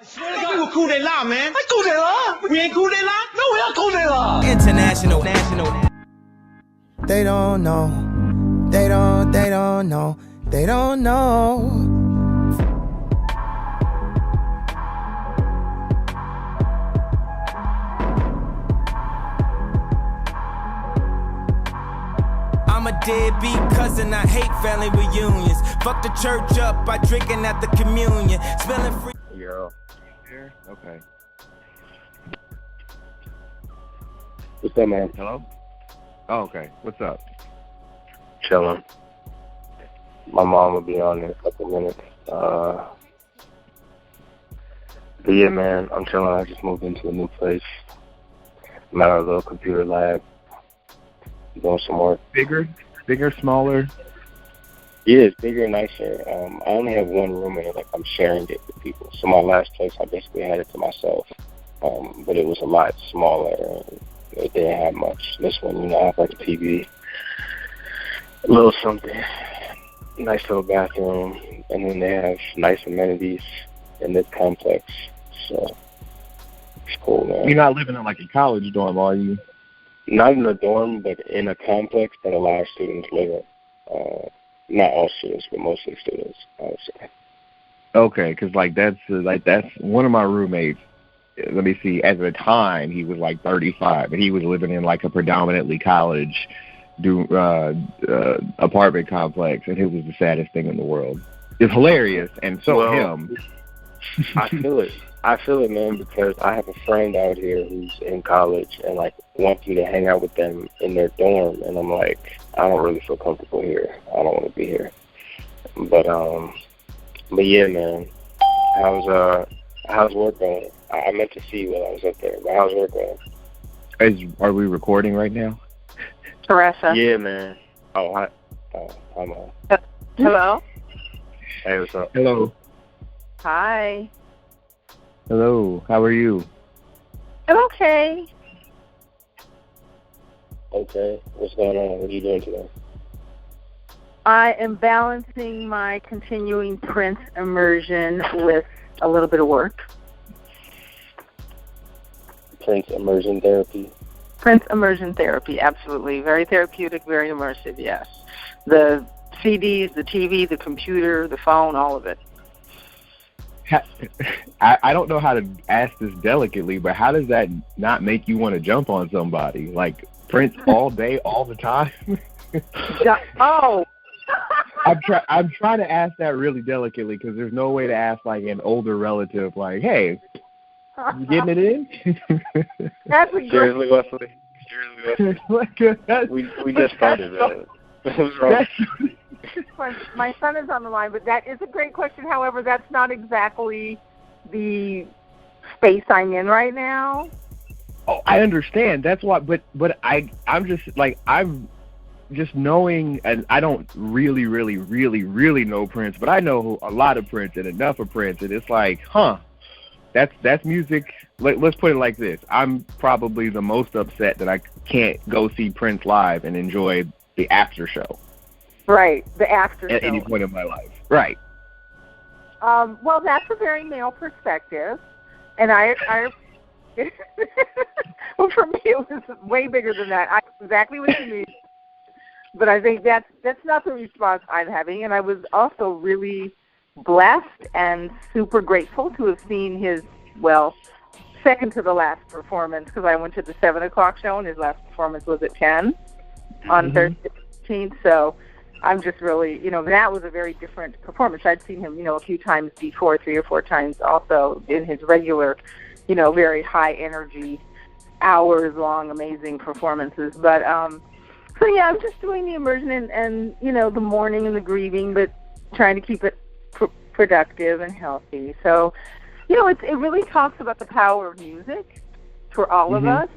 Swear to God, we were cool they lie, man. I cool they lie. We ain't cool they lie? No, we are cool they lie. International, national. They don't know. They don't know. They don't know. I'm a deadbeat cousin, I hate family reunions. Fuck the church up by drinking at the communion. Smelling free. Yo. Here? Okay. What's up, man? Hello? Oh, okay. What's up? Chilling. My mom will be on in a couple minutes. But yeah, man, I'm chilling. I just moved into a new place. I'm at our little computer lab. Doing some work. Bigger, smaller? Yeah, it's bigger and nicer. I only have one roommate. Like, I'm sharing it with people. So my last place, I basically had it to myself. But it was a lot smaller. And it didn't have much. This one, you know, I have like a TV. A little something. Nice little bathroom. And then they have nice amenities in this complex. So, it's cool, man. You're not living in like a college dorm, are you? Not in a dorm, but in a complex that a lot of students live in. Not all students, but mostly students, I would say. Okay, because that's one of my roommates. Let me see. At the time, he was like 35, and he was living in like a predominantly college apartment complex, and it was the saddest thing in the world. It's hilarious, and so him. I feel it. I feel it, man, because I have a friend out here who's in college and, like, wants me to hang out with them in their dorm. And I'm like, I don't really feel comfortable here. I don't want to be here. But yeah, man. How's work going? I meant to see you while I was up there, but how's work going? Are we recording right now? TaRessa. Yeah, man. Oh, hi. Oh, I'm on. Hello? Hey, what's up? Hello. Hi. Hello. How are you? I'm okay. Okay. What's going on? What are you doing today? I am balancing my continuing Prince immersion with a little bit of work. Prince immersion therapy? Prince immersion therapy, absolutely. Very therapeutic, very immersive, yes. The CDs, the TV, the computer, the phone, all of it. I don't know how to ask this delicately, but how does that not make you want to jump on somebody? Like Prince all day, all the time? Oh. I'm trying to ask that really delicately because there's no way to ask like an older relative, like, hey, you getting it in? That's a Seriously, Wesley? We just started, man. What's wrong? My son is on the line, but that is a great question. However, that's not exactly the space I'm in right now. Oh, I understand. That's why, but I'm just knowing, and I don't really know Prince, but I know a lot of Prince and enough of Prince, and it's like, that's music. Let's put it like this. I'm probably the most upset that I can't go see Prince live and enjoy the after show. Right, the after show. At any point in my life. Right. Well, that's a very male perspective, and I well, for me, it was way bigger than that. I know exactly what you mean, but I think that's not the response I'm having, and I was also really blessed and super grateful to have seen his, second to the last performance, because I went to the 7 o'clock show, and his last performance was at 10 on Thursday 15th, so I'm just really, that was a very different performance. I'd seen him, a few times before, 3 or 4 times also in his regular, very high energy, hours-long, amazing performances. But, so yeah, I'm just doing the immersion and the mourning and the grieving, but trying to keep it productive and healthy. So, it really talks about the power of music for all of us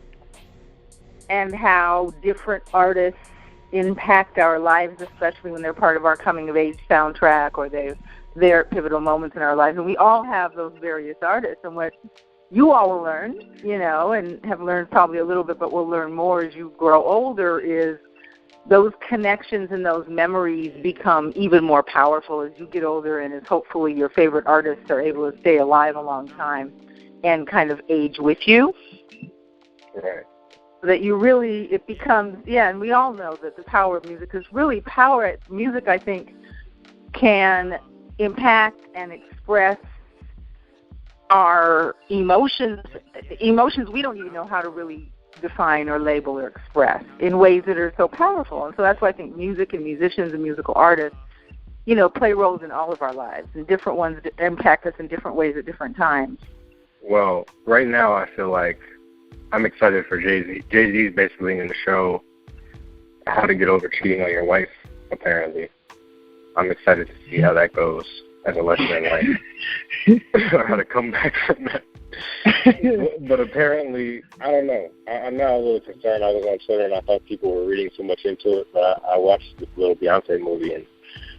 and how different artists impact our lives, especially when they're part of our coming-of-age soundtrack or they're pivotal moments in our lives. And we all have those various artists. And what you all will learn, and have learned probably a little bit, but will learn more as you grow older, is those connections and those memories become even more powerful as you get older, and as hopefully your favorite artists are able to stay alive a long time and kind of age with you. Right. That you really, it becomes, and we all know that the power of music is really music, I think, can impact and express our emotions we don't even know how to really define or label or express in ways that are so powerful. And so that's why I think music and musicians and musical artists, play roles in all of our lives, and different ones that impact us in different ways at different times. Well, right now I feel like I'm excited for Jay Z. Jay Z is basically in the show How to Get Over Cheating on Your Wife, apparently. I'm excited to see how that goes as a lesson in life, or how to come back from that. But apparently, I don't know. I'm now a little concerned. I was on Twitter and I thought people were reading too much into it, but I watched this little Beyonce movie and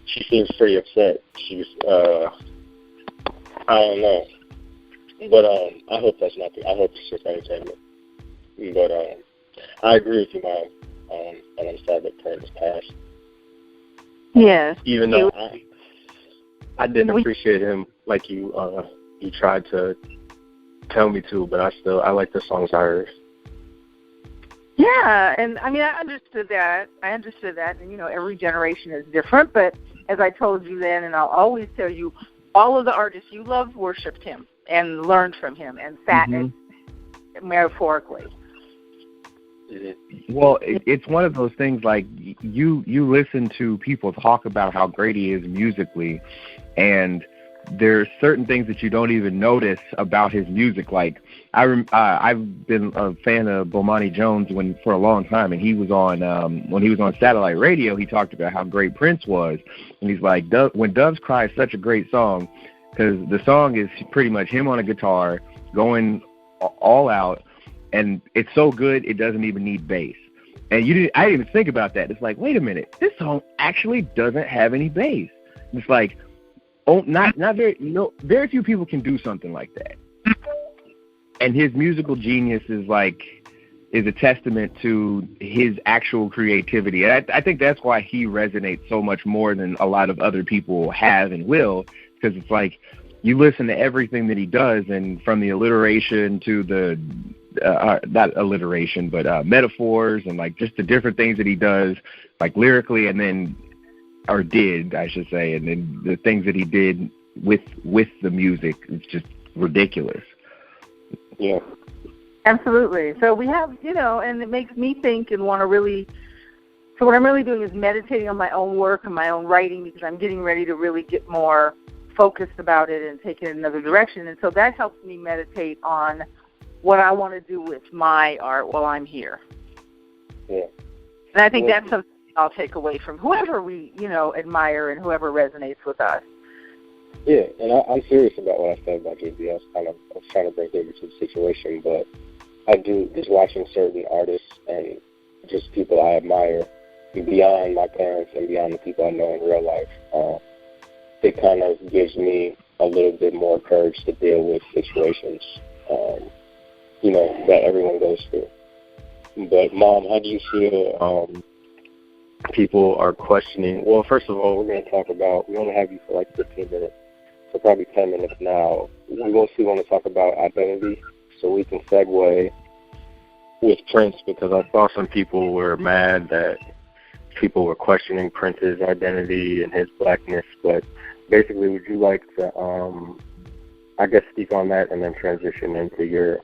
she seems pretty upset. She's, I don't know. But I hope that's not I hope it's just entertainment. But I agree with you, Mom, and I'm sad that Prince passed. Yes. Even though I didn't appreciate him like you tried to tell me to, but I like the songs I heard. Yeah, and I mean, I understood that, and every generation is different, but as I told you then, and I'll always tell you, all of the artists you love worshipped him and learned from him and sat metaphorically. Well, it's one of those things, like, you listen to people talk about how great he is musically, and there's certain things that you don't even notice about his music. Like, I've been a fan of Bomani Jones for a long time, and he was on when he was on satellite radio, he talked about how great Prince was, and he's like, When Doves Cry is such a great song, because the song is pretty much him on a guitar going all out, and it's so good it doesn't even need bass. And I didn't even think about that. It's like, wait a minute, this song actually doesn't have any bass. It's like, not very, very few people can do something like that. And his musical genius is a testament to his actual creativity. And I think that's why he resonates so much more than a lot of other people have and will, because it's like, you listen to everything that he does, and from the alliteration to the not alliteration, but metaphors, and like just the different things that he does, like lyrically, and then, or did, I should say, and then the things that he did with the music, it's just ridiculous. Yeah. Absolutely. So we have, and it makes me think and want to really, so what I'm really doing is meditating on my own work and my own writing, because I'm getting ready to really get more focused about it and take it in another direction. And so that helps me meditate on what I want to do with my art while I'm here. Yeah. And I think that's something I'll take away from whoever we, admire and whoever resonates with us. Yeah, and I'm serious about what I said about Jay Z. I was trying to bring David to the situation, but I do, just watching certain artists and just people I admire beyond my parents and beyond the people I know in real life, it kind of gives me a little bit more courage to deal with situations, that everyone goes through. But, Mom, how do you feel people are questioning? Well, first of all, we're going to talk about, we only have you for like 15 minutes, so probably 10 minutes now. We mostly want to talk about identity, so we can segue with Prince, because I saw some people were mad that people were questioning Prince's identity and his blackness, but basically, would you like to, speak on that and then transition into your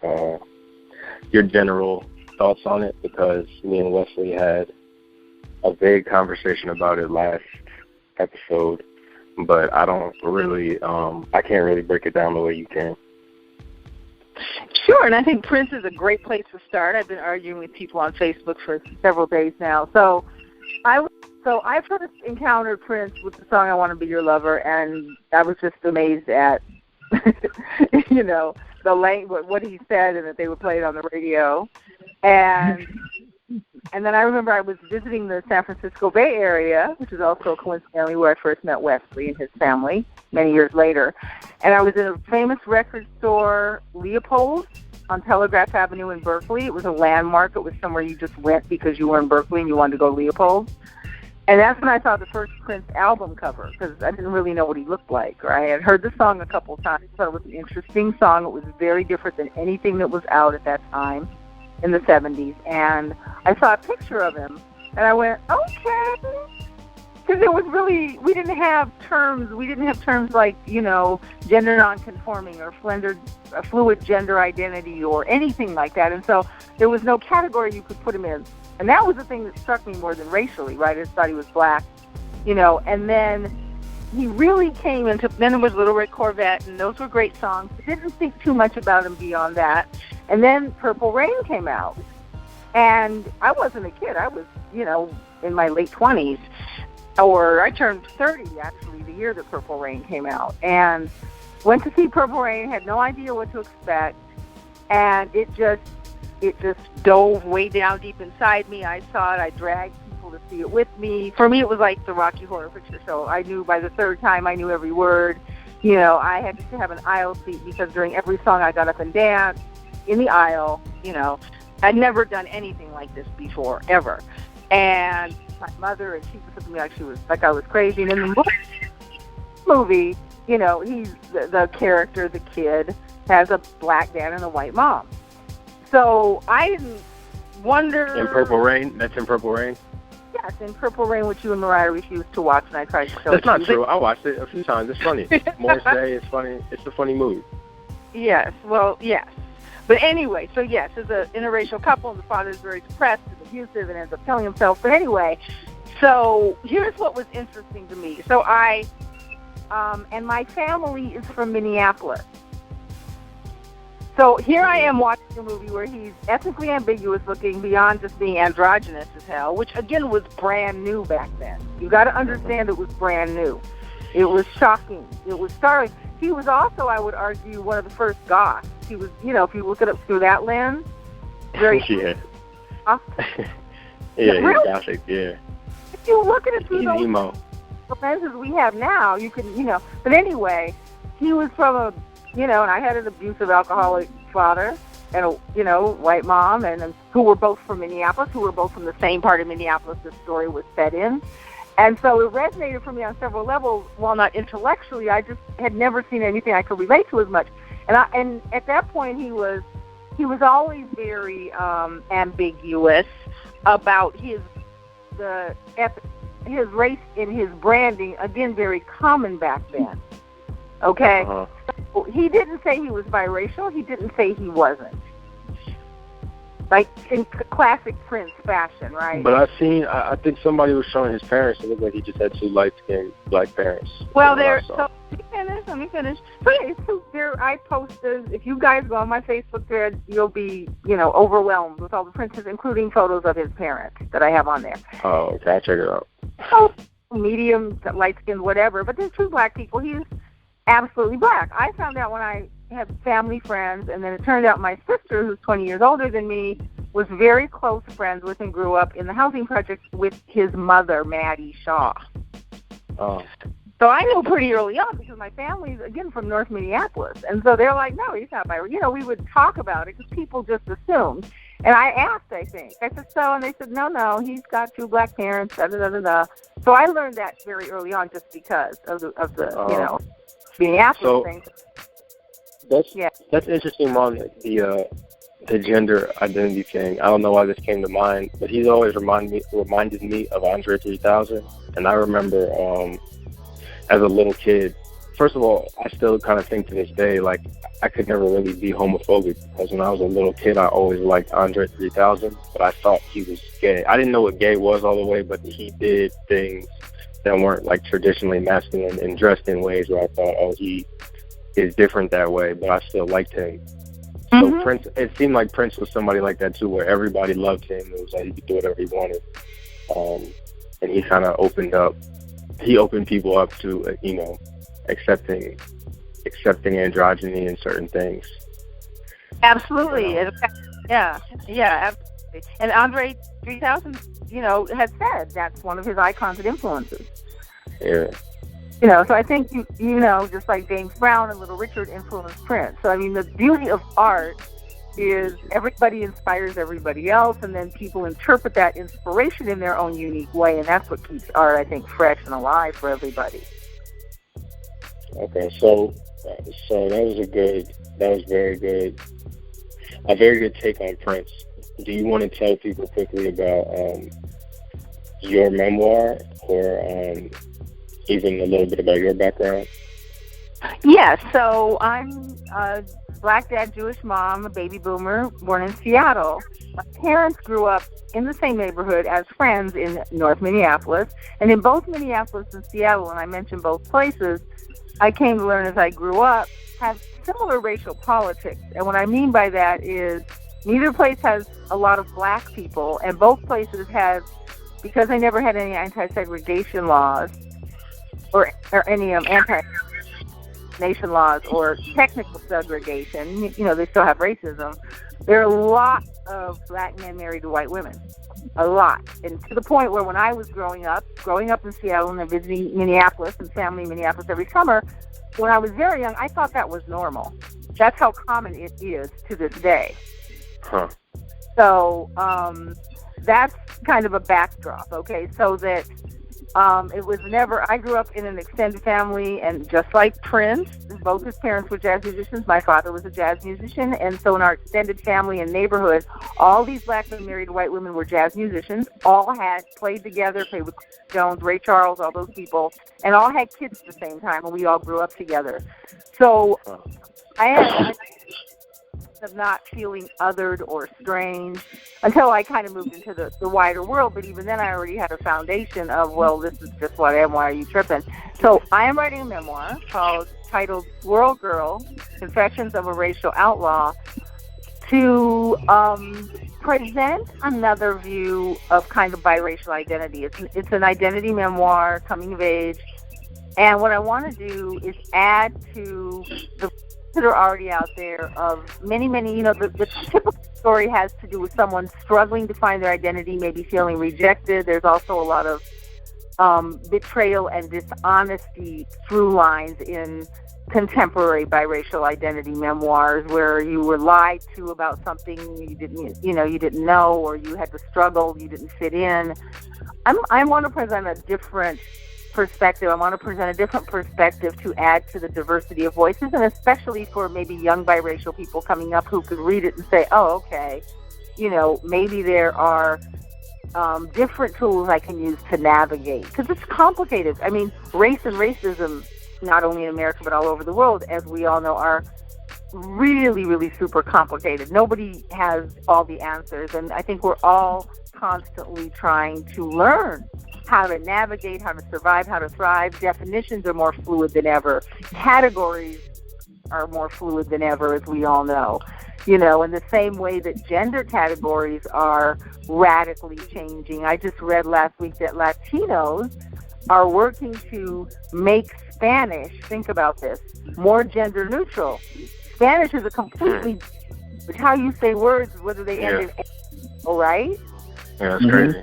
general thoughts on it? Because me and Wesley had a vague conversation about it last episode, but I don't really, I can't really break it down the way you can. Sure, and I think Prince is a great place to start. I've been arguing with people on Facebook for several days now. So I first encountered Prince with the song "I Want to Be Your Lover," and I was just amazed at, the language, what he said, and that they would play it on the radio. And then I remember I was visiting the San Francisco Bay Area, which is also coincidentally where I first met Wesley and his family many years later. And I was in a famous record store, Leopold, on Telegraph Avenue in Berkeley. It was a landmark. It was somewhere you just went because you were in Berkeley and you wanted to go to Leopold. And that's when I saw the first Prince album cover, because I didn't really know what he looked like. Or I had heard the song a couple of times, so it was an interesting song. It was very different than anything that was out at that time in the 70s. And I saw a picture of him, and I went, okay. Because it was really, we didn't have terms like, you know, gender nonconforming or fluid gender identity or anything like that. And so there was no category you could put him in. And that was the thing that struck me more than racially, right? I just thought he was black, you know. And then he really came into, then it was Little Red Corvette, and those were great songs. I didn't think too much about him beyond that. And then Purple Rain came out. And I wasn't a kid. I was, you know, in my late 20s. Or I turned 30, actually, the year that Purple Rain came out. And went to see Purple Rain, had no idea what to expect. And it just dove way down deep inside me. I saw it. I dragged people to see it with me. For me, it was like the Rocky Horror Picture Show. I knew by the third time, I knew every word. You know, I had to have an aisle seat because during every song I got up and danced in the aisle. You know, I'd never done anything like this before, ever. And my mother, and she looked at me like I was crazy. And in the movie, you know, he's the character, the kid, has a black dad and a white mom. So I didn't wonder. In Purple Rain? That's in Purple Rain? Yes, in Purple Rain, which you and Mariah refused to watch, and I tried to show That's it not to you. true. I watched it a few times. It's funny. Morris Day is funny. It's a funny movie. Yes, well, yes. But anyway, so yes, it's an interracial couple, and the father is very depressed and abusive and ends up killing himself. But anyway, so here's what was interesting to me. So and my family is from Minneapolis. So here I am watching a movie where he's ethnically ambiguous looking beyond just being androgynous as hell, which again was brand new back then. You got to understand it was brand new. It was shocking. It was startling. He was also, I would argue, one of the first goths. He was, you know, if you look at it through that lens, very yeah. Yeah, he's gothic, yeah. If you look at it through those emo. lenses we have now, you can, you know. But anyway, he was from a, you know, and I had an abusive alcoholic father and a, you know, white mom, and who were both from Minneapolis, who were both from the same part of Minneapolis this story was set in. And so it resonated for me on several levels. While not intellectually, I just had never seen anything I could relate to as much. And at that point, he was always very ambiguous about his race in his branding. Again, very common back then. Okay, so he didn't say he was biracial. He didn't say he wasn't. Like in classic Prince fashion, right? But I think somebody was showing his parents. It looked like he just had two light-skinned black parents. Well, let me finish. So yeah, I posted, if you guys go on my Facebook thread, you'll be, you know, overwhelmed with all the princes, including photos of his parents that I have on there. Oh, okay, I'll check it out. So, medium, light-skinned, whatever, but there's two black people. He's absolutely black. I found out when I have family friends, and then it turned out my sister, who's 20 years older than me, was very close friends with and grew up in the housing project with his mother, Maddie Shaw. Oh. So I knew pretty early on because my family's, again, from North Minneapolis. And so they're like, no, he's not biracial. You know, we would talk about it because people just assumed. And I asked, I think. I said, so? And they said, no, he's got two black parents, da-da-da-da-da. So I learned that very early on just because of the you know, Minneapolis thing. That's interesting, Mom, the gender identity thing. I don't know why this came to mind, but he's always reminded me of Andre 3000. And I remember as a little kid, first of all, I still kind of think to this day, like, I could never really be homophobic because when I was a little kid, I always liked Andre 3000, but I thought he was gay. I didn't know what gay was all the way, but he did things that weren't, like, traditionally masculine and dressed in ways where I thought, oh, he is different that way, but I still liked him. So Prince, it seemed like Prince was somebody like that too, where everybody loved him. It was like he could do whatever he wanted, and he kind of opened people up to you know, accepting androgyny and certain things. Absolutely, yeah, absolutely. And Andre 3000, you know, has said that's one of his icons and influences. Yeah. You know, so I think, you know, just like James Brown and Little Richard influenced Prince. So, I mean, the beauty of art is everybody inspires everybody else, and then people interpret that inspiration in their own unique way, and that's what keeps art, I think, fresh and alive for everybody. Okay, so that was very good, a very good take on Prince. Do you want to tell people quickly about your memoir, or even a little bit about your background? Yeah, so I'm a black dad, Jewish mom, a baby boomer, born in Seattle. My parents grew up in the same neighborhood as friends in North Minneapolis. And in both Minneapolis and Seattle, and I mentioned both places, I came to learn as I grew up, have similar racial politics. And what I mean by that is neither place has a lot of black people, and both places have, because they never had any anti-segregation laws or any anti-nation laws or technical segregation, they still have racism. There are a lot of black men married to white women. A lot. And to the point where when I was growing up in Seattle and then visiting Minneapolis and family in Minneapolis every summer, when I was very young, I thought that was normal. That's how common it is to this day. Huh. So that's kind of a backdrop, okay? So that it was never, I grew up in an extended family, and just like Prince, both his parents were jazz musicians. My father was a jazz musician, and so in our extended family and neighborhood, all these black men married to white women were jazz musicians, all had played together, played with Jones, Ray Charles, all those people, and all had kids at the same time, and we all grew up together. So I had of not feeling othered or strange until I kind of moved into the wider world. But even then I already had a foundation of, well, this is just what I am, why are you tripping? So I am writing a memoir titled Swirl Girl, Confessions of a Racial Outlaw, to present another view of kind of biracial identity. It's an identity memoir, coming of age, and what I want to do is add to the that are already out there of many, the typical story has to do with someone struggling to find their identity, maybe feeling rejected. There's also a lot of betrayal and dishonesty through lines in contemporary biracial identity memoirs, where you were lied to about something you didn't know, or you had to struggle, you didn't fit in. I want to present a different perspective. I want to present a different perspective to add to the diversity of voices, and especially for maybe young biracial people coming up who could read it and say, oh, okay, maybe there are different tools I can use to navigate, because it's complicated. I mean, race and racism, not only in America but all over the world, as we all know, are really, really super complicated. Nobody has all the answers, and I think we're all constantly trying to learn how to navigate, how to survive, how to thrive. Definitions are more fluid than ever. Categories are more fluid than ever, as we all know. In the same way that gender categories are radically changing. I just read last week that Latinos are working to make Spanish, think about this, more gender neutral. Spanish is a completely, how you say words, whether they end in all right? Yeah, that's crazy.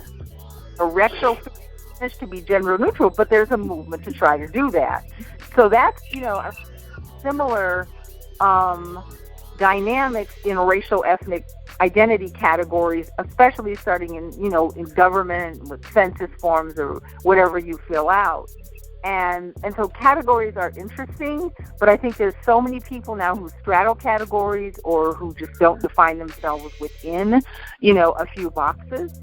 A rectal to be gender neutral, but there's a movement to try to do that. So that's, a similar dynamics in racial ethnic identity categories, especially starting in government with census forms or whatever you fill out. And so categories are interesting, but I think there's so many people now who straddle categories or who just don't define themselves within, a few boxes,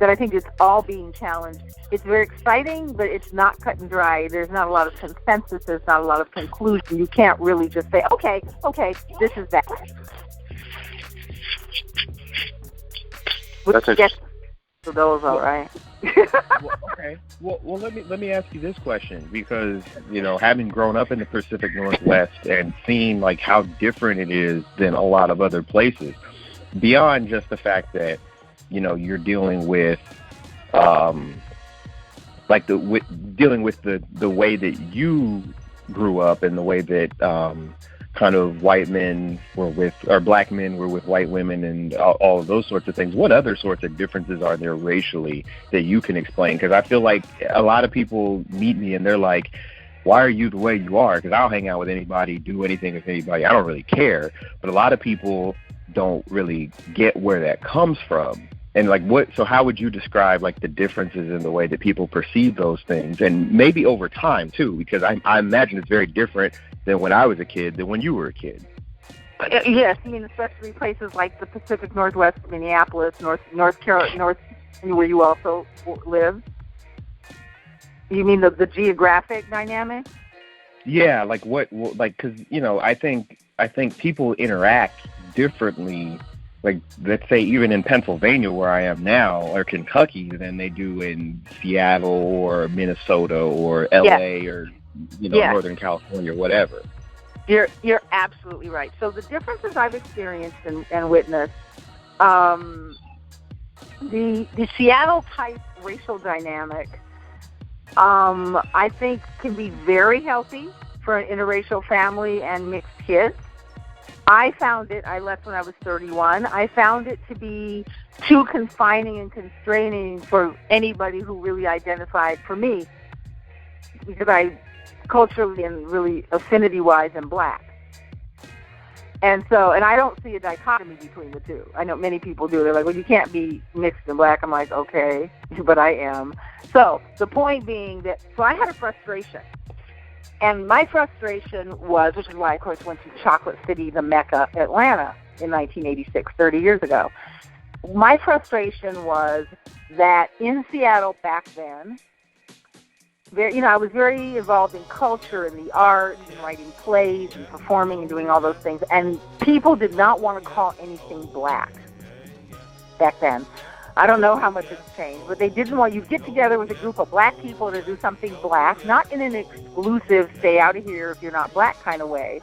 that I think it's all being challenged. It's very exciting, but it's not cut and dry. There's not a lot of consensus. There's not a lot of conclusion. You can't really just say, okay, this is that. That's interesting. For those, all right. Okay. Well, let me ask you this question, because having grown up in the Pacific Northwest and seeing like how different it is than a lot of other places, beyond just the fact that you're dealing with dealing with the way that you grew up and the way that kind of white men were with, or black men were with white women and all of those sorts of things. What other sorts of differences are there racially that you can explain? Because I feel like a lot of people meet me and they're like, why are you the way you are? Because I'll hang out with anybody, do anything with anybody. I don't really care. But a lot of people don't really get where that comes from. And like so how would you describe like the differences in the way that people perceive those things, and maybe over time too, because I imagine it's very different than when I was a kid than when you were a kid. Yes, I mean, especially places like the Pacific Northwest, Minneapolis, North Carolina, where you also live. You mean the geographic dynamic? Yeah, like because I think people interact differently. Like, let's say even in Pennsylvania, where I am now, or Kentucky, than they do in Seattle or Minnesota or LA or Northern California or whatever. You're absolutely right. So the differences I've experienced and witnessed, the Seattle type racial dynamic, I think can be very healthy for an interracial family and mixed kids. I left when I was 31. I found it to be too confining and constraining for anybody who really identified, for me, because I culturally and really affinity-wise am black. And I don't see a dichotomy between the two. I know many people do. They're like, well, you can't be mixed and black. I'm like, okay, but I am. So the point being so I had a frustration. And my frustration was, which is why I, of course, went to Chocolate City, the Mecca, Atlanta, in 1986, 30 years ago. My frustration was that in Seattle back then, I was very involved in culture and the arts and writing plays and performing and doing all those things. And people did not want to call anything black back then. I don't know how much it's changed, but they didn't want you to get together with a group of black people to do something black, not in an exclusive, stay out of here if you're not black kind of way.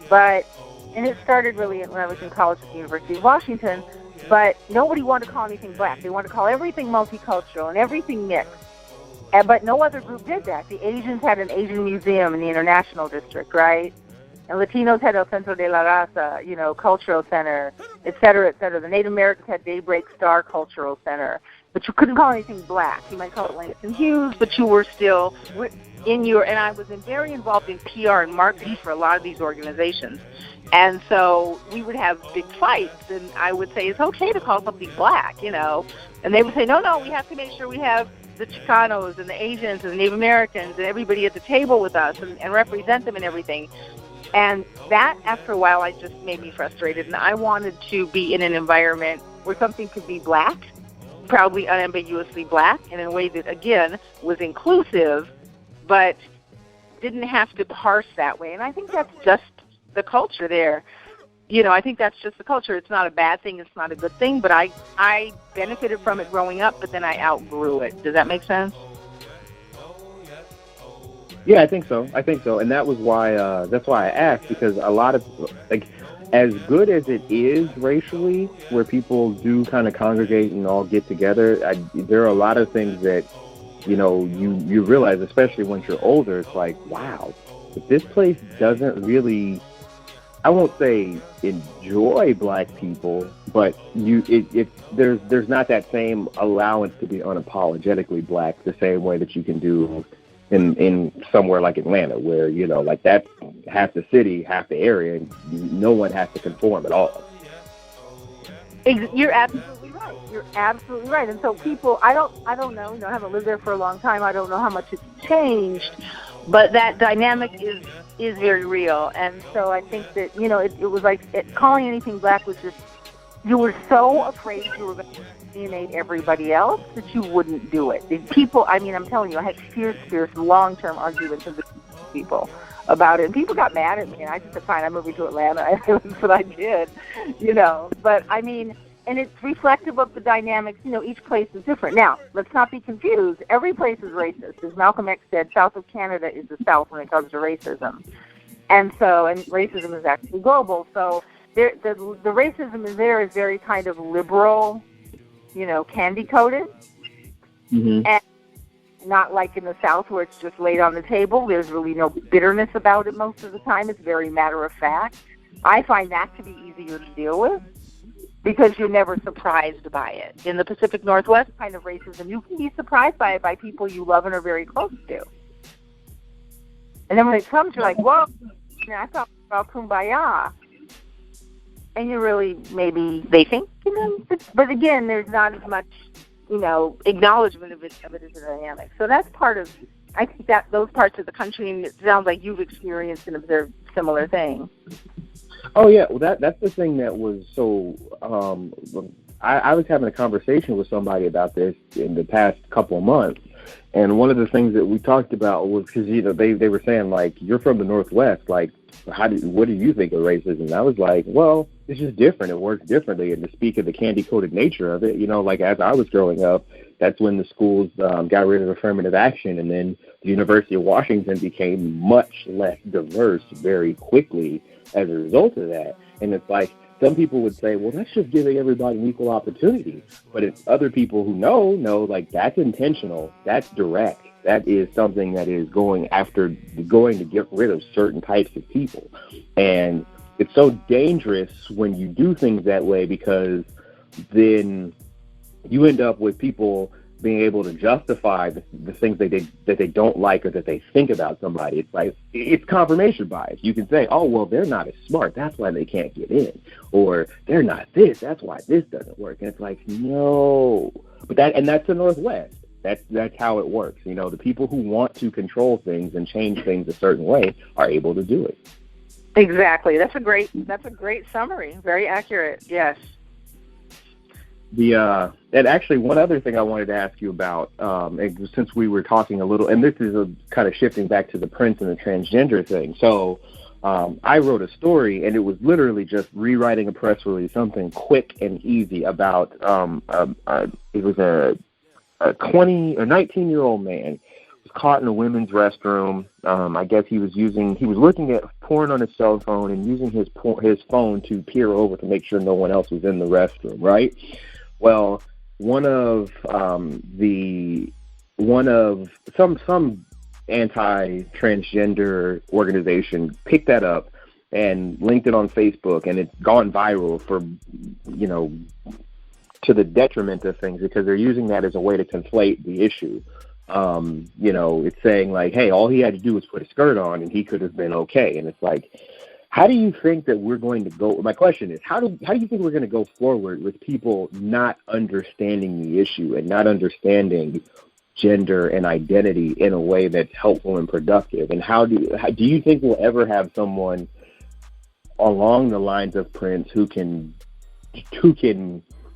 And it started really when I was in college at the University of Washington, but nobody wanted to call anything black. They wanted to call everything multicultural and everything mixed. But no other group did that. The Asians had an Asian museum in the International District, right? And Latinos had El Centro de la Raza, Cultural Center, et cetera, et cetera. The Native Americans had Daybreak Star Cultural Center. But you couldn't call anything black. You might call it Langston Hughes, but you were still and I was very involved in PR and marketing for a lot of these organizations. And so we would have big fights, and I would say, it's okay to call something black, And they would say, no, we have to make sure we have the Chicanos and the Asians and the Native Americans and everybody at the table with us and represent them and everything. And that, after a while, just made me frustrated. And I wanted to be in an environment where something could be black, proudly, unambiguously black, and in a way that, again, was inclusive, but didn't have to parse that way. And I think that's just the culture there. I think that's just the culture. It's not a bad thing. It's not a good thing. But I benefited from it growing up, but then I outgrew it. Does that make sense? Yeah, I think so. And that was why I asked, because a lot of, as good as it is racially, where people do kind of congregate and all get together, there are a lot of things that, you realize, especially once you're older, it's like, wow, if this place doesn't really, I won't say enjoy black people, but there's not that same allowance to be unapologetically black the same way that you can do in somewhere like Atlanta, where, that's half the city, half the area, and no one has to conform at all. You're absolutely right. And so people, I don't know, I haven't lived there for a long time. I don't know how much it's changed, but that dynamic is very real. And so I think that, it was like calling anything black was just, you were so afraid you were going to alienate everybody else that you wouldn't do it. People, I'm telling you, I had fierce, long-term arguments with people about it. And people got mad at me, and I just said, fine, I'm moving to Atlanta. That's what I did, But, and it's reflective of the dynamics. Each place is different. Now, let's not be confused. Every place is racist. As Malcolm X said, south of Canada is the South when it comes to racism. And racism is actually global. So the racism is very kind of liberal, candy-coated. Mm-hmm. And not like in the South where it's just laid on the table. There's really no bitterness about it most of the time. It's very matter-of-fact. I find that to be easier to deal with, because you're never surprised by it. In the Pacific Northwest kind of racism, you can be surprised by it by people you love and are very close to. And then when it comes, you're like, whoa, I thought about kumbaya. and you really, maybe they think, but again, there's not as much, acknowledgement of it as a dynamic. So that's part of, I think that those parts of the country, and it sounds like you've experienced and observed similar things. Oh yeah, well that's the thing that was so. I was having a conversation with somebody about this in the past couple of months, and one of the things that we talked about was because they were saying, like, you're from the Northwest, like, what do you think of racism? And I was like, well, it's just different. It works differently. And to speak of the candy-coated nature of it, like as I was growing up, that's when the schools got rid of affirmative action, and then the University of Washington became much less diverse very quickly as a result of that. And it's like, some people would say, well, that's just giving everybody an equal opportunity. But it's other people who know, like, that's intentional, that's direct. That is something that is going to get rid of certain types of people. And it's so dangerous when you do things that way, because then you end up with people being able to justify the things that they don't like or that they think about somebody. It's like, it's confirmation bias. You can say, oh, well, they're not as smart, that's why they can't get in. Or they're not this, that's why this doesn't work. And it's like, no. But that's the Northwest. That's how it works. The people who want to control things and change things a certain way are able to do it. Exactly. That's a great summary. Very accurate. Yes. And actually, one other thing I wanted to ask you about, since we were talking a little, and this is kind of shifting back to the Prince and the transgender thing. So I wrote a story, and it was literally just rewriting a press release, something quick and easy about, it was a 19-year-old man was caught in a women's restroom. I guess he was looking at porn on his cell phone and using his phone to peer over to make sure no one else was in the restroom, right? Well, one of some anti-transgender organization picked that up and linked it on Facebook, and it's gone viral for, to the detriment of things, because they're using that as a way to conflate the issue. It's saying like, hey, all he had to do was put a skirt on and he could have been okay. And it's like, how do you think that we're going to go? My question is, how do you think we're going to go forward with people not understanding the issue and not understanding gender and identity in a way that's helpful and productive? And how do you think we'll ever have someone along the lines of Prince who can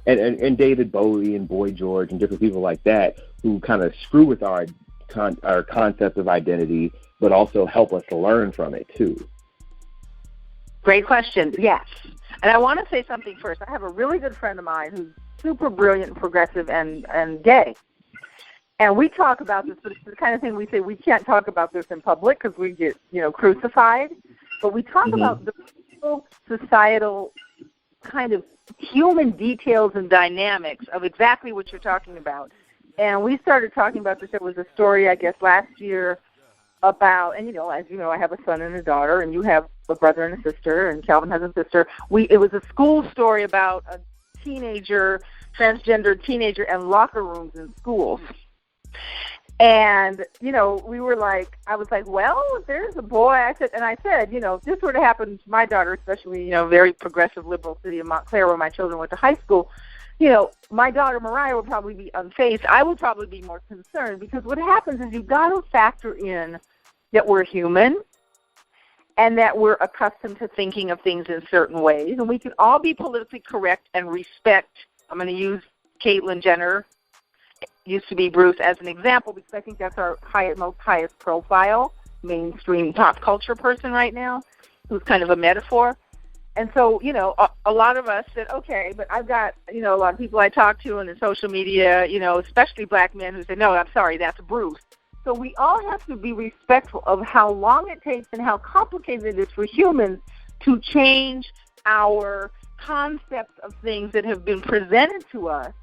and David Bowie and Boy George and different people like that, who kind of screw with our concept of identity, but also help us to learn from it too? Great question. Yes. And I want to say something first. I have a really good friend of mine who's super brilliant, progressive, and gay. And we talk about this, but it's the kind of thing we say we can't talk about this in public because we get, crucified. But we talk about the societal kind of human details and dynamics of exactly what you're talking about. And we started talking about this. There was a story, I guess, last year about, and as you know, I have a son and a daughter, and you have a brother and a sister, and Calvin has a sister. It was a school story about a transgender teenager, and locker rooms in schools. And, we were like, I was like, well, there's a boy. I said, if this were to happen to my daughter, especially, very progressive liberal city of Montclair where my children went to high school, my daughter Mariah would probably be unfazed. I would probably be more concerned, because what happens is you've got to factor in that we're human and that we're accustomed to thinking of things in certain ways. And we can all be politically correct and respect. I'm going to use Caitlyn Jenner, used to be Bruce, as an example, because I think that's our most highest profile mainstream pop culture person right now, who's kind of a metaphor. And so, a lot of us said, okay, but I've got, a lot of people I talk to on the social media, especially black men, who say, no, I'm sorry, that's Bruce. So we all have to be respectful of how long it takes and how complicated it is for humans to change our concepts of things that have been presented to us,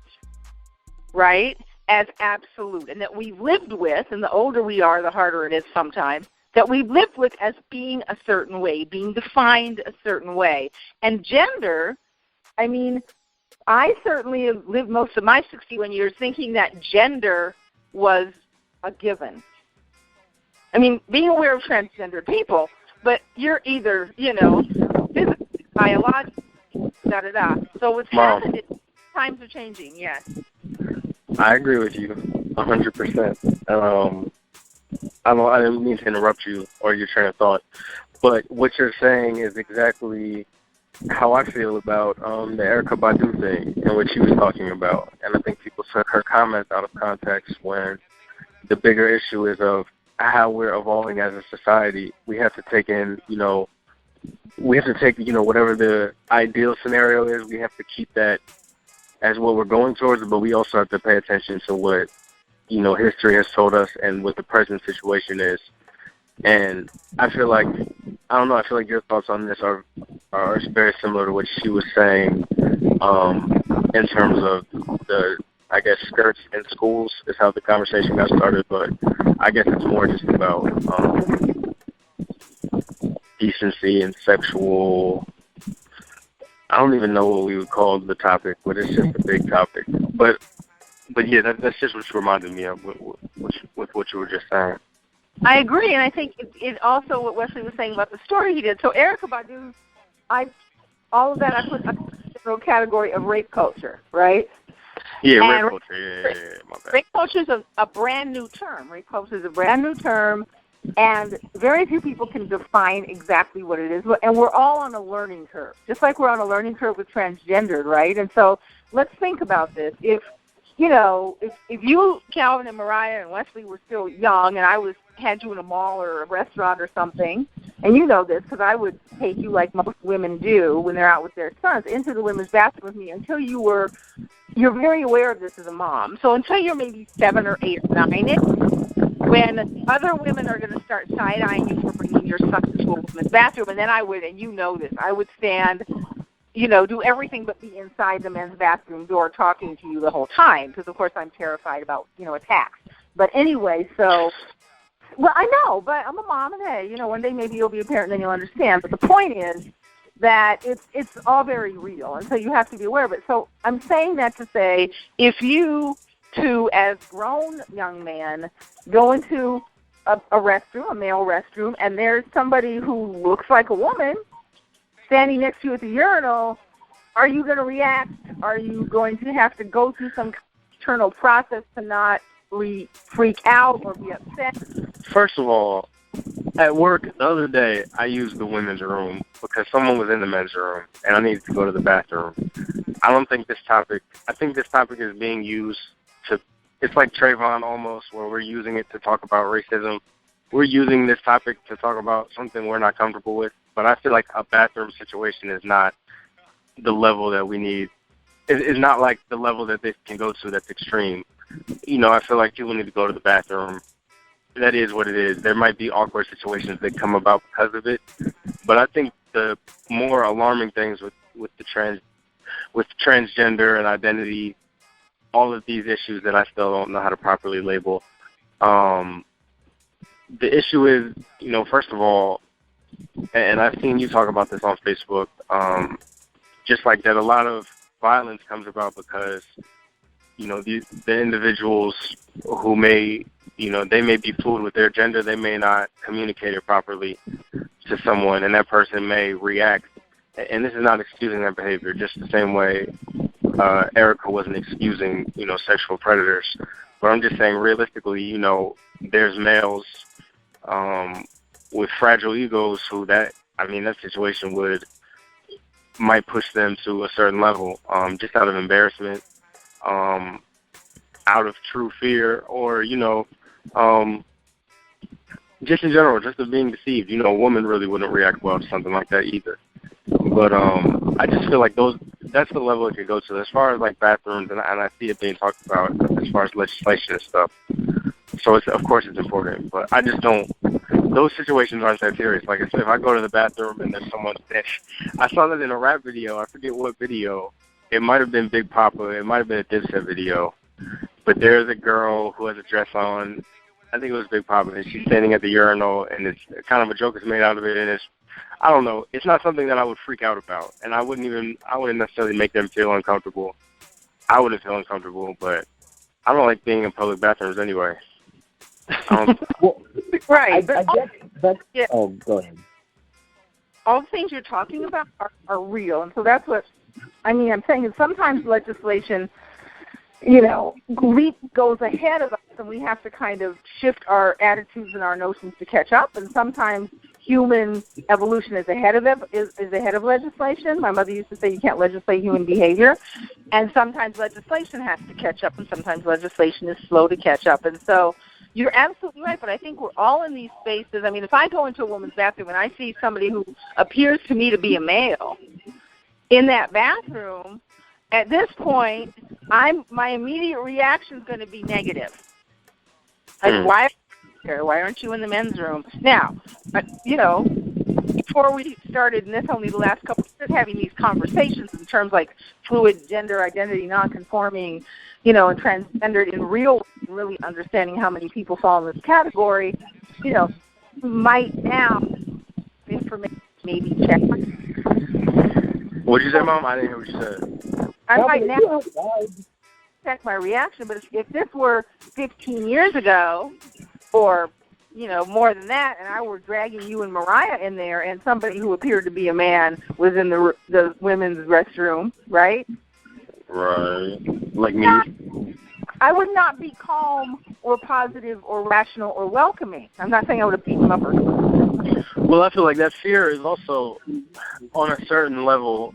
right, as absolute, and that we've lived with, and the older we are, the harder it is sometimes, that we've lived with as being a certain way, being defined a certain way. And gender, I certainly have lived most of my 61 years thinking that gender was a given. Being aware of transgender people, but you're either, physically, biologically, da-da-da. So it's Mom. happened. Times are changing, yes. I agree with you 100%. I didn't mean to interrupt you or your train of thought, but what you're saying is exactly how I feel about the Erykah Badu thing and what she was talking about. And I think people took her comments out of context when the bigger issue is of how we're evolving as a society. We have to take in, whatever the ideal scenario is, we have to keep that as what we're going towards, but we also have to pay attention to what, history has told us and what the present situation is. And I feel like your thoughts on this are very similar to what she was saying in terms of the, I guess, skirts in schools is how the conversation got started, but I guess it's more just about decency and sexual. I don't even know what we would call the topic, but it's just a big topic. But yeah, that's just what reminded me of with what you were just saying. I agree, and I think it also what Wesley was saying about the story he did. So Erykah Badu, all of that I put in the category of rape culture, right? Yeah, rape culture. Yeah, my bad. Rape culture is a brand new term. Rape culture is a brand new term, and very few people can define exactly what it is. And we're all on a learning curve, just like we're on a learning curve with transgendered, right? And so let's think about this. If you, Calvin and Mariah and Wesley were still young, and I had you in a mall or a restaurant or something, and you know this because I would take you like most women do when they're out with their sons into the women's bathroom with me until you're very aware of this as a mom. So until you're maybe 7 or 8 or 9, when other women are going to start side-eyeing you for bringing your son to a women's bathroom, and then I would, and you know this, I would stand, do everything but be inside the men's bathroom door talking to you the whole time because, of course, I'm terrified about, attacks. But anyway, well, I know, but I'm a mom, and hey, one day maybe you'll be a parent and then you'll understand. But the point is that it's all very real, and so you have to be aware of it. So I'm saying that to say if you two, as grown young men, go into a restroom, a male restroom, and there's somebody who looks like a woman standing next to you at the urinal, are you going to react? Are you going to have to go through some internal process to not freak out or be upset? First of all, at work the other day, I used the women's room because someone was in the men's room and I needed to go to the bathroom. I think this topic is being used it's like Trayvon almost, where we're using it to talk about racism. We're using this topic to talk about something we're not comfortable with, but I feel like a bathroom situation is not the level that we need. It's not like the level that they can go to that's extreme. I feel like people need to go to the bathroom. That is what it is. There might be awkward situations that come about because of it, but I think the more alarming things with transgender and identity, all of these issues that I still don't know how to properly label. The issue is, first of all, and I've seen you talk about this on Facebook, just like that, a lot of violence comes about because, the individuals who may, they may be fluid with their gender, they may not communicate it properly to someone, and that person may react. And this is not excusing that behavior, just the same way Erykah wasn't excusing, sexual predators. But I'm just saying, realistically, there's males with fragile egos who that situation might push them to a certain level, just out of embarrassment, out of true fear, or, just in general, just of being deceived. A woman really wouldn't react well to something like that either. But I just feel like that's the level it could go to. As far as like bathrooms, and I see it being talked about as far as legislation and stuff. So of course it's important, but I just don't. Those situations aren't that serious. Like I said, if I go to the bathroom and there's someone that I saw that in a rap video. I forget what video. It might have been Big Papa. It might have been a Dipset video. But there's a girl who has a dress on. I think it was Big Papa, and she's standing at the urinal, and it's kind of a joke is made out of it, and I don't know. It's not something that I would freak out about, and I wouldn't necessarily make them feel uncomfortable. I wouldn't feel uncomfortable, but I don't like being in public bathrooms anyway. Well, right. I guess that's, yeah. Oh, go ahead. All the things you're talking about are real, and so that's what I'm saying that sometimes legislation, goes ahead of us, and we have to kind of shift our attitudes and our notions to catch up. And sometimes human evolution is ahead of legislation. My mother used to say you can't legislate human behavior, and sometimes legislation has to catch up, and sometimes legislation is slow to catch up. And so you're absolutely right, but I think we're all in these spaces. I mean, if I go into a woman's bathroom and I see somebody who appears to me to be a male in that bathroom, at this point, my immediate reaction is going to be negative. Like, why aren't you in the men's room? Now, before we started, and this only the last couple of years, having these conversations in terms like fluid gender identity, non-conforming, and transgendered in really understanding how many people fall in this category, might now information maybe check. What did you say, Mom? I didn't hear what you said. I might now check my reaction, but if this were 15 years ago, or more than that, and I were dragging you and Mariah in there, and somebody who appeared to be a man was in the women's restroom, right? Right. Like me. I would not be calm or positive or rational or welcoming. I'm not saying I would have beaten them up or something. Well, I feel like that fear is also, on a certain level,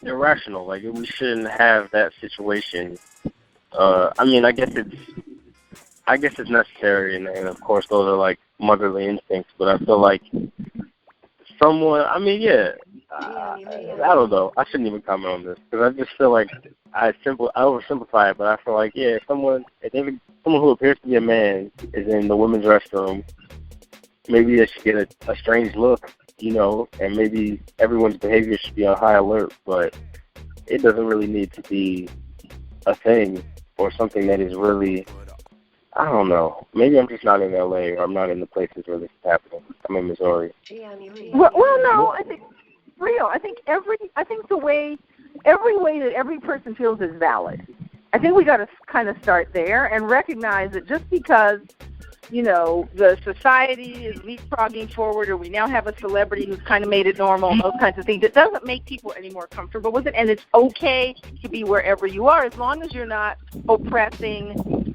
irrational. Like, we shouldn't have that situation. I guess it's necessary, and of course those are like motherly instincts. But I feel like someone. I don't know. I shouldn't even comment on this because I just feel like I oversimplify it. But I feel like if someone who appears to be a man is in the women's restroom, maybe they should get a strange look, and maybe everyone's behavior should be on high alert. But it doesn't really need to be a thing or something that is really. I don't know. Maybe I'm just not in LA, or I'm not in the places where this is happening. I'm in Missouri. Well, no, I think it's real. I think every way that every person feels is valid. I think we got to kind of start there and recognize that just because the society is leapfrogging forward, or we now have a celebrity who's kind of made it normal, those kinds of things, it doesn't make people any more comfortable with it. And it's okay to be wherever you are, as long as you're not oppressing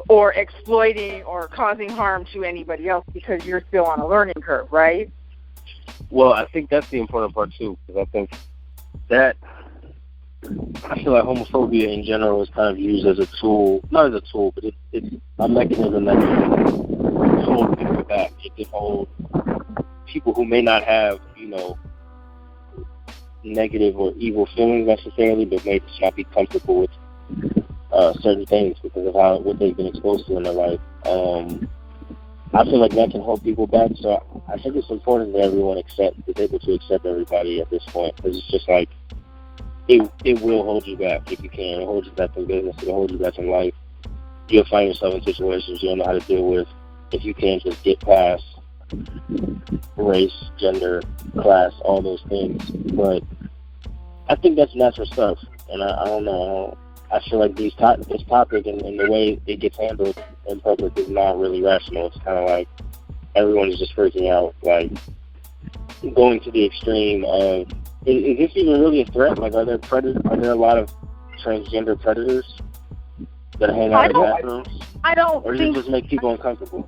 or exploiting or causing harm to anybody else because you're still on a learning curve, right? Well, I think that's the important part, too, because I think that I feel like homophobia in general is kind of used as a tool, not as a tool, but it's a mechanism that can hold people back. It can hold people who may not have, negative or evil feelings necessarily, but may just not be comfortable with certain things because of what they've been exposed to in their life. I feel like that can hold people back, so I think it's important that everyone is able to accept everybody at this point, because it's just like it will hold you back if you can. It'll hold you back in business. It'll hold you back in life. You'll find yourself in situations you don't know how to deal with if you can't just get past race, gender, class, all those things. But I think that's natural stuff, and I don't know. I feel like this topic and the way it gets handled in public is not really rational. It's kind of like everyone is just freaking out, like going to the extreme of, is this even really a threat? Like, are there a lot of transgender predators that hang out in bathrooms? I don't or does it just make people uncomfortable?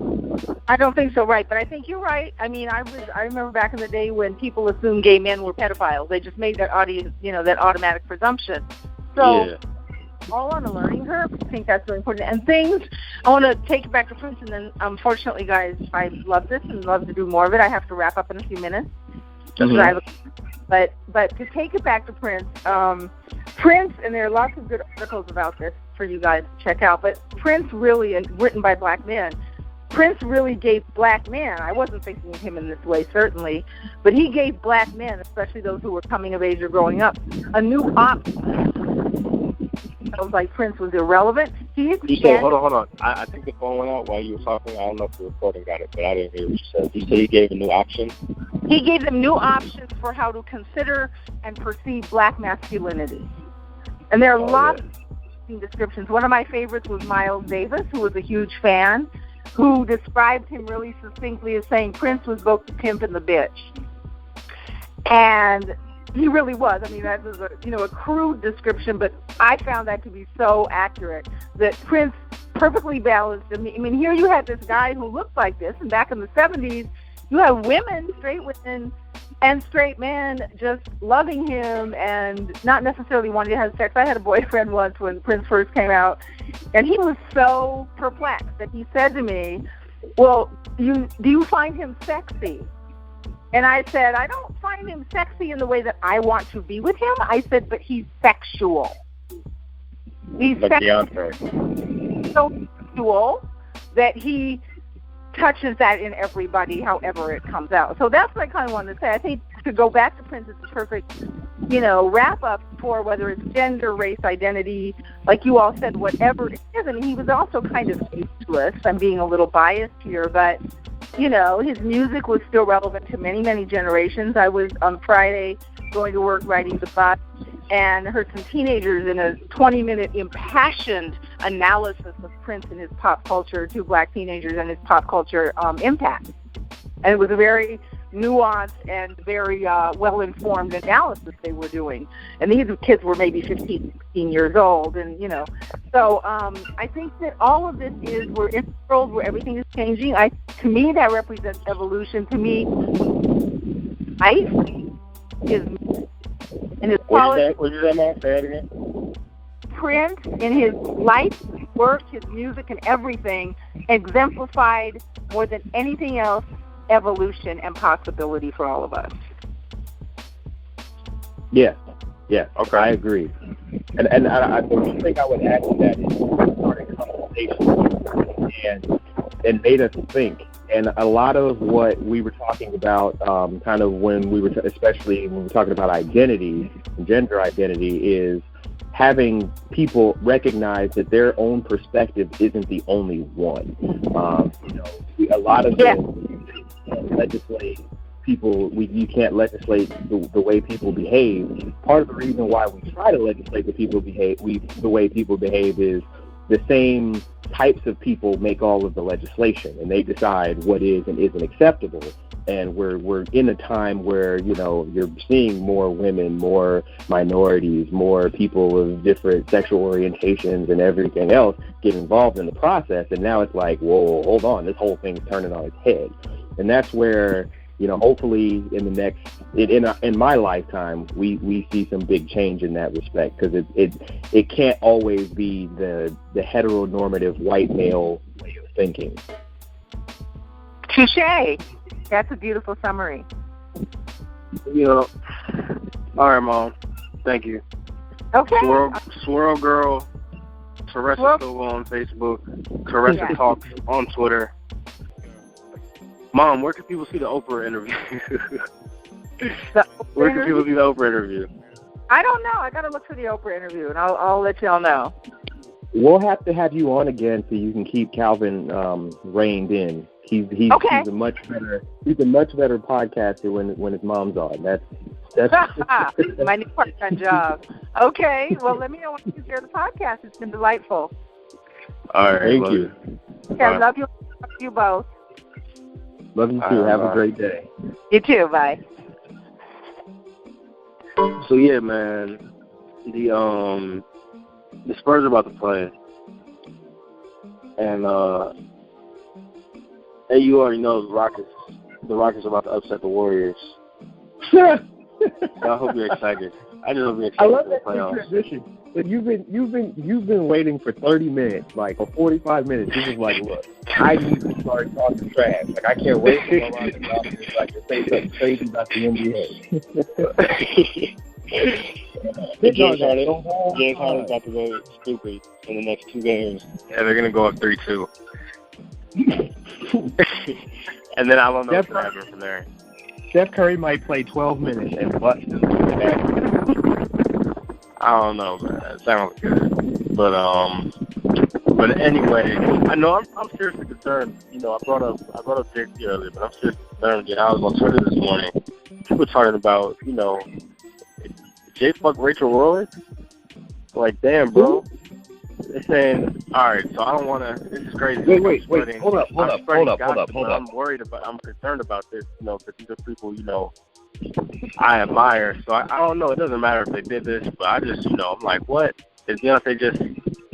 I don't think so, right? But I think you're right. I mean, I remember back in the day when people assumed gay men were pedophiles. They just made that that automatic presumption. So. Yeah. All on a learning curve. I think that's really important. And I want to take it back to Prince, and then unfortunately, guys, I love this and love to do more of it. I have to wrap up in a few minutes. But to take it back to Prince, and there are lots of good articles about this for you guys to check out, but Prince really, and written by black men, Prince really gave black men, I wasn't thinking of him in this way, certainly, but he gave black men, especially those who were coming of age or growing up, a new option. It was like Prince was irrelevant. You said, hold on. I think the phone went out while you were talking. I don't know if the recording got it, but I didn't hear what you said. You said he gave a new option? He gave them new options for how to consider and perceive black masculinity. And there are lots of descriptions. One of my favorites was Miles Davis, who was a huge fan, who described him really succinctly as saying Prince was both the pimp and the bitch. And He really was. I mean, that was a crude description, but I found that to be so accurate. That Prince perfectly balanced. I mean, here you had this guy who looked like this, and back in the 70s, you have women, straight women, and straight men just loving him and not necessarily wanting to have sex. I had a boyfriend once when Prince first came out, and he was so perplexed that he said to me, "Well, do you find him sexy?" And I said, "I don't find him sexy in the way that I want to be with him." I said, "But he's sexual. He's like sexual. So sexual that he touches that in everybody, however it comes out." So that's what I kind of wanted to say. I think to go back to Prince is the perfect, wrap up for whether it's gender, race, identity, like you all said, whatever it is. I mean, he was also kind of ageless. I'm being a little biased here, but his music was still relevant to many, many generations. I was on Friday going to work riding the bus and heard some teenagers in a 20-minute impassioned analysis of Prince and his pop culture, two black teenagers and his pop culture impact. And it was a very nuanced and very well-informed analysis they were doing. And these kids were maybe 15, 16 years old. And, so I think that all of this we're in a world where everything is changing. To me, that represents evolution. To me, life is in his quality. What is that, man? Say it again. Prince, in his life, work, his music, and everything, exemplified more than anything else evolution and possibility for all of us. Yeah, okay, I agree. And I think I would add to that is we started conversation and made us think. And a lot of what we were talking about, kind of when we were, especially when we were talking about identity, gender identity, is having people recognize that their own perspective isn't the only one. A lot of legislate people. You can't legislate the way people behave. Part of the reason why we try to legislate the way people behave is the same types of people make all of the legislation, and they decide what is and isn't acceptable. And we're in a time where you're seeing more women, more minorities, more people of different sexual orientations and everything else get involved in the process. And now it's like, whoa, hold on, this whole thing's turning on its head. And that's where hopefully in the next in my lifetime we see some big change in that respect, because it can't always be the heteronormative white male way of thinking. Touché. That's a beautiful summary. All right, Mom. Thank you. Okay. Swirl Girl, TaRessa Silva on Facebook, TaRessa Talks on Twitter. Mom, where can people see the Oprah interview? Where can people see the Oprah interview? I don't know. I got to look for the Oprah interview, and I'll let y'all know. We'll have to have you on again so you can keep Calvin reined in. He's a much better podcaster when his mom's on. That's my new part-time job. Okay, well, let me know when you can share the podcast. It's been delightful. All right, thank you. Okay, I love you both. Love you too. Have a great day. You too. Bye. So yeah, man, the Spurs are about to play, and you already know the Rockets are about to upset the Warriors. I hope you're excited. I just hope you're excited. I love for that the playoffs. transition. But you've been waiting for 30 minutes, like, or 45 minutes. You're just like, look, I need to start talking trash. Like, I can't wait to go around the office so I can say something crazy about the NBA. James Harden's about to go stupid in the next 2 games. Yeah, they're going to go up 3-2. And then I don't know what's going to happen from there. Steph Curry might play 12 minutes and bust him. I don't know, man. That sounds good. But anyway, I know I'm seriously concerned. I brought up Jay Z earlier, but I'm seriously concerned. I was on Twitter this morning. People talking about, Jay fucked Rachel Roy. Like, damn, bro. They're saying, all right, so I don't want to. This is crazy. Wait. Hold up. I'm concerned about this, because these are people, I admire. So I don't know. It doesn't matter if they did this, but I just, I'm like, what? Is Beyonce is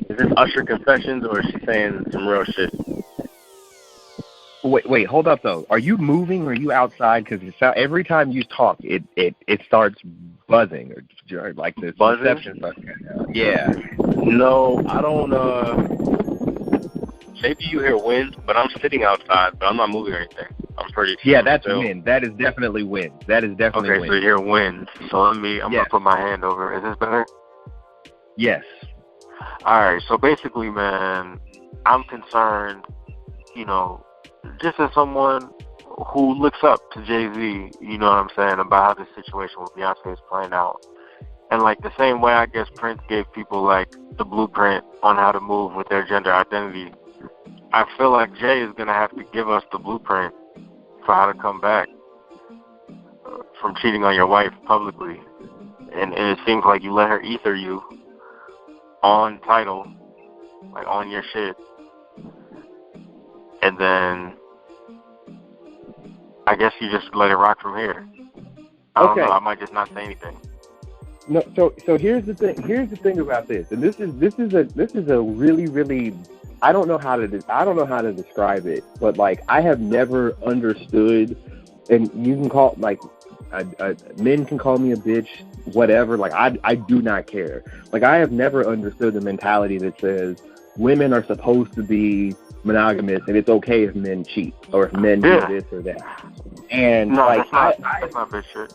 this Usher confessions, or is she saying some real shit? Wait, hold up though. Are you moving or are you outside? Because every time you talk, it starts buzzing or like this reception. Yeah. No, I don't. Maybe you hear wind, but I'm sitting outside, but I'm not moving or anything. I'm pretty. Yeah, that's wind. That is definitely wind. That is definitely wind. Okay, so you hear wind. So I'm gonna put my hand over. Is this better? Yes. All right. So basically, man, I'm concerned. Just as someone who looks up to Jay Z, you know what I'm saying, about how this situation with Beyonce is playing out. And like the same way I guess Prince gave people like the blueprint on how to move with their gender identity, I feel like Jay is going to have to give us the blueprint for how to come back from cheating on your wife publicly. And it seems like you let her ether you on title, like on your shit. And then I guess you just let it rock from here. I don't know. I might just not say anything. No. So here's the thing. Here's the thing about this, and this is a really, really. I don't know how to describe it, but like I have never understood, and you can call like men can call me a bitch, whatever. Like I do not care. Like I have never understood the mentality that says women are supposed to be monogamous and it's okay if men cheat or if men do this or that. And no, like that's not bitch shit.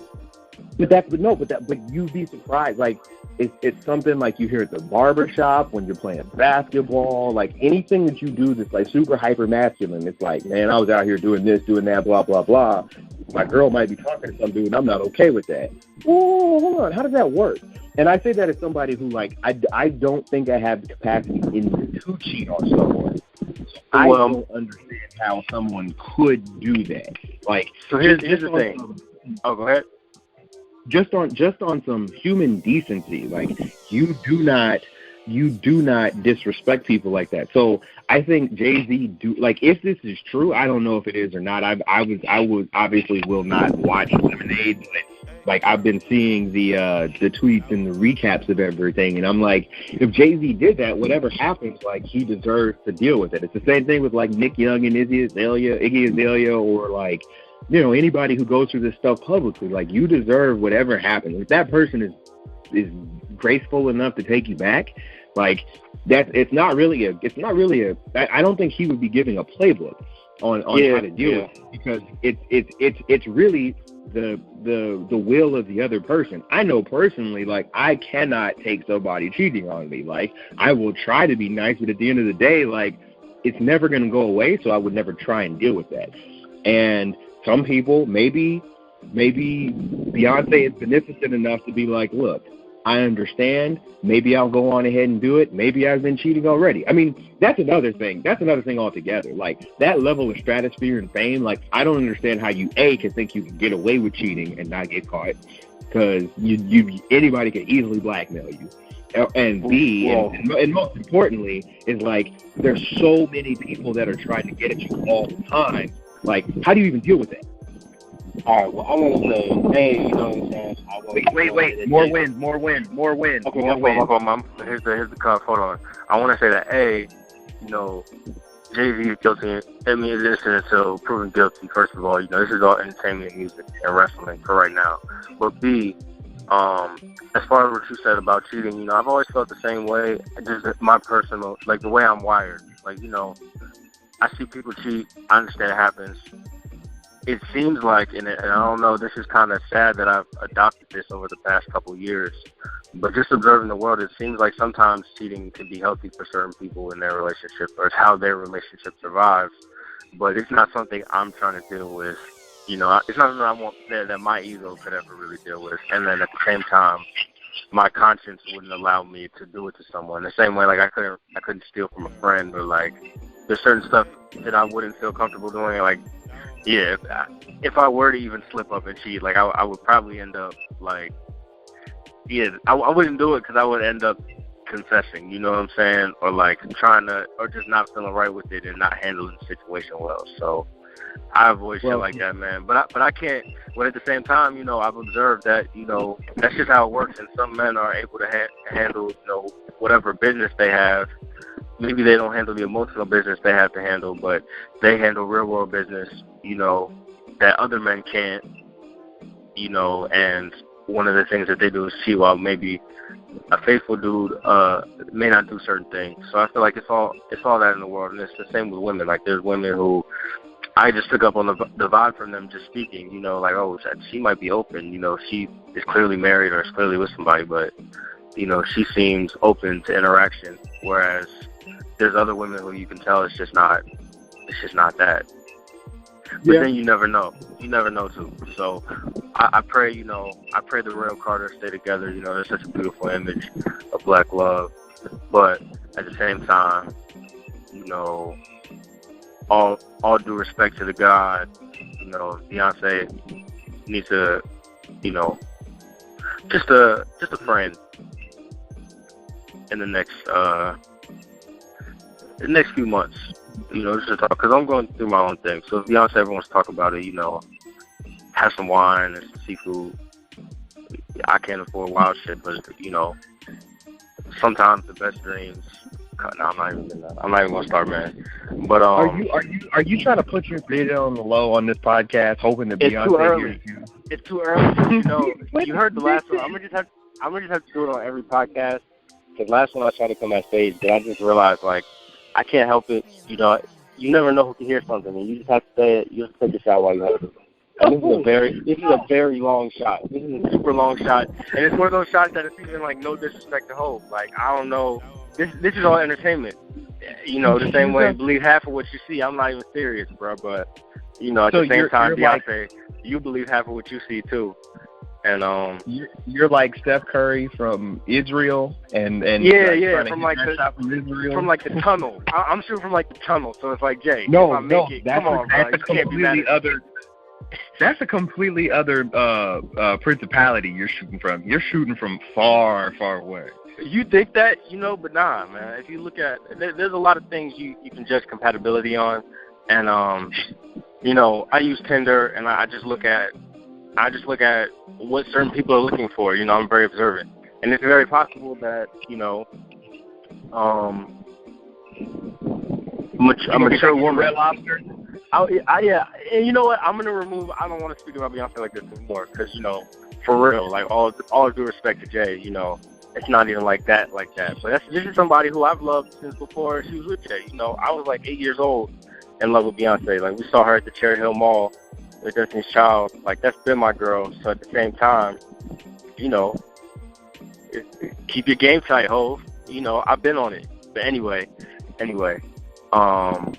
But you'd be surprised. Like it's something like you hear at the barbershop when you're playing basketball, like anything that you do that's like super hyper masculine. It's like, man, I was out here doing this, doing that, blah, blah, blah. My girl might be talking to some dude and I'm not okay with that. Whoa, hold on. How does that work? And I say that as somebody who like, I don't think I have the capacity to cheat on someone. I don't understand how someone could do that. Like, so here's the thing. Oh, go ahead. Just on some human decency, like you do not disrespect people like that. So I think Jay Z like if this is true, I don't know if it is or not. I would obviously will not watch Lemonade, but like I've been seeing the tweets and the recaps of everything, and I'm like, if Jay Z did that, whatever happens, like he deserves to deal with it. It's the same thing with like Nick Young and Iggy Azalea, or like, anybody who goes through this stuff publicly. Like you deserve whatever happens. If that person is graceful enough to take you back, like it's not really a I don't think he would be giving a playbook on how to deal with it, because it's really the will of the other person. I know personally, like I cannot take somebody cheating on me. Like I will try to be nice, but at the end of the day, like it's never going to go away, so I would never try and deal with that. And some people, maybe Beyonce is beneficent enough to be like, look, I understand. Maybe I'll go on ahead and do it. Maybe I've been cheating already. I mean, that's another thing. That's another thing altogether. Like that level of stratosphere and fame, like I don't understand how you can think you can get away with cheating and not get caught, because anybody can easily blackmail you. And B, and most importantly, is like there's so many people that are trying to get at you all the time. Like, how do you even deal with that? All right, well, I want to say, hey, you know what I'm saying? Wait, more wind. Okay, my fault. Here's the cuff. Hold on. I want to say that, A, Jay Z is guilty. I mean, it's innocent until proven guilty, first of all. This is all entertainment, music, and wrestling for right now. But B, as far as what you said about cheating, I've always felt the same way. Just my personal, like the way I'm wired. Like, I see people cheat. I understand it happens. It seems like, and I don't know, this is kind of sad that I've adopted this over the past couple of years, but just observing the world, it seems like sometimes cheating can be healthy for certain people in their relationship, or it's how their relationship survives, but it's not something I'm trying to deal with. It's not something I want that my ego could ever really deal with. And then at the same time, my conscience wouldn't allow me to do it to someone. The same way, like I couldn't steal from a friend, or like there's certain stuff that I wouldn't feel comfortable doing. Like, yeah, if I were to even slip up and cheat, like I would probably end up like, I wouldn't do it because I would end up confessing. You know what I'm saying? Or like trying to, or just not feeling right with it and not handling the situation well. So I avoid shit like that, man. But I can't. But at the same time, I've observed that, that's just how it works. And some men are able to handle, whatever business they have. Maybe they don't handle the emotional business they have to handle, but they handle real world business, that other men can't, and one of the things that they do is see while maybe a faithful dude may not do certain things. So I feel like it's all that in the world, and it's the same with women. Like there's women who I just took up on the vibe from them just speaking, like, oh, she might be open, she is clearly married or is clearly with somebody, but, she seems open to interaction, whereas there's other women who you can tell it's just not that. But then you never know. You never know, too. So I pray, I pray the royal Carter stay together. There's such a beautiful image of black love. But at the same time, all due respect to the God, Beyonce needs to, just a friend in the next few months, just to talk, because I'm going through my own thing. So if Beyonce ever wants to talk about it, have some wine and some seafood. I can't afford wild shit, but sometimes the best dreams. No, I'm not even gonna start, man. But are you trying to put your video on the low on this podcast, hoping that Beyonce? It's too early. It's too early. You heard the last one. I'm gonna just have to do it on every podcast. Because last one I tried to come on stage, but I just realized I can't help it. You never know who can hear something, and you just have to say it. You just take a shot while you have it. And this is a very long shot. This is a super long shot, and it's one of those shots that it's even no disrespect to Hope. I don't know. This is all entertainment. The same way believe half of what you see. I'm not even serious, bro. But at the same time, Beyonce, you believe half of what you see too. And you're like Steph Curry from Israel, and from the tunnel. I'm shooting from the tunnel. So it's Jay. That's a completely other principality you're shooting from. You're shooting from far, far away. You think that, but nah, man. If you look at, there's a lot of things you can judge compatibility on, and I use Tinder, and I just look at what certain people are looking for. I'm very observant, and it's very possible that a mature woman. Red Lobster. Yeah, and you know what? I'm gonna remove. I don't want to speak about Beyonce like this anymore, because for real, all due respect to Jay, it's not even like that. But this is somebody who I've loved since before she was with Jay. I was 8 years old in love with Beyonce. We saw her at the Cherry Hill Mall with Destiny's Child. That's been my girl. So at the same time, keep your game tight, Hov. I've been on it. But anyway, I'm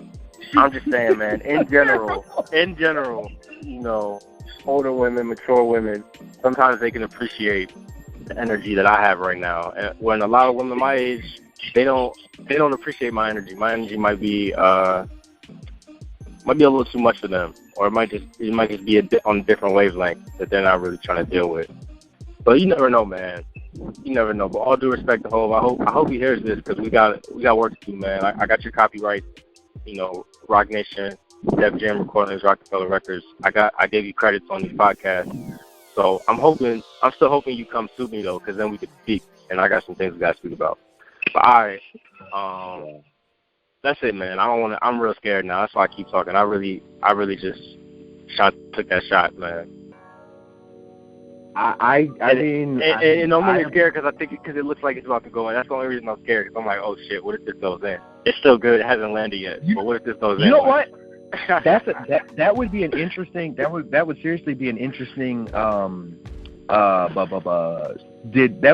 just saying, man, in general, older women, mature women, sometimes they can appreciate the energy that I have right now. And when a lot of women my age, they don't appreciate my energy. My energy might be a little too much for them, or it might just be on a different wavelength that they're not really trying to deal with. But you never know, man. You never know. But all due respect to Hov, I hope he hears this, because we got work to do, man. I got your copyright. Rock Nation, Def Jam Recordings, Rockefeller Records. I gave you credits on these podcasts. So I'm still hoping you come sue me though, because then we could speak, and I got some things we got to speak about. But that's it, man. I'm real scared now. That's why I keep talking. I really just took that shot, man. I mean, I'm really scared because it looks like it's about to go in. That's the only reason I'm scared, because I'm like, oh shit, what if this goes in? It's still good. It hasn't landed yet. But what if this goes in? You know what? That would be an interesting. That would seriously be an interesting. That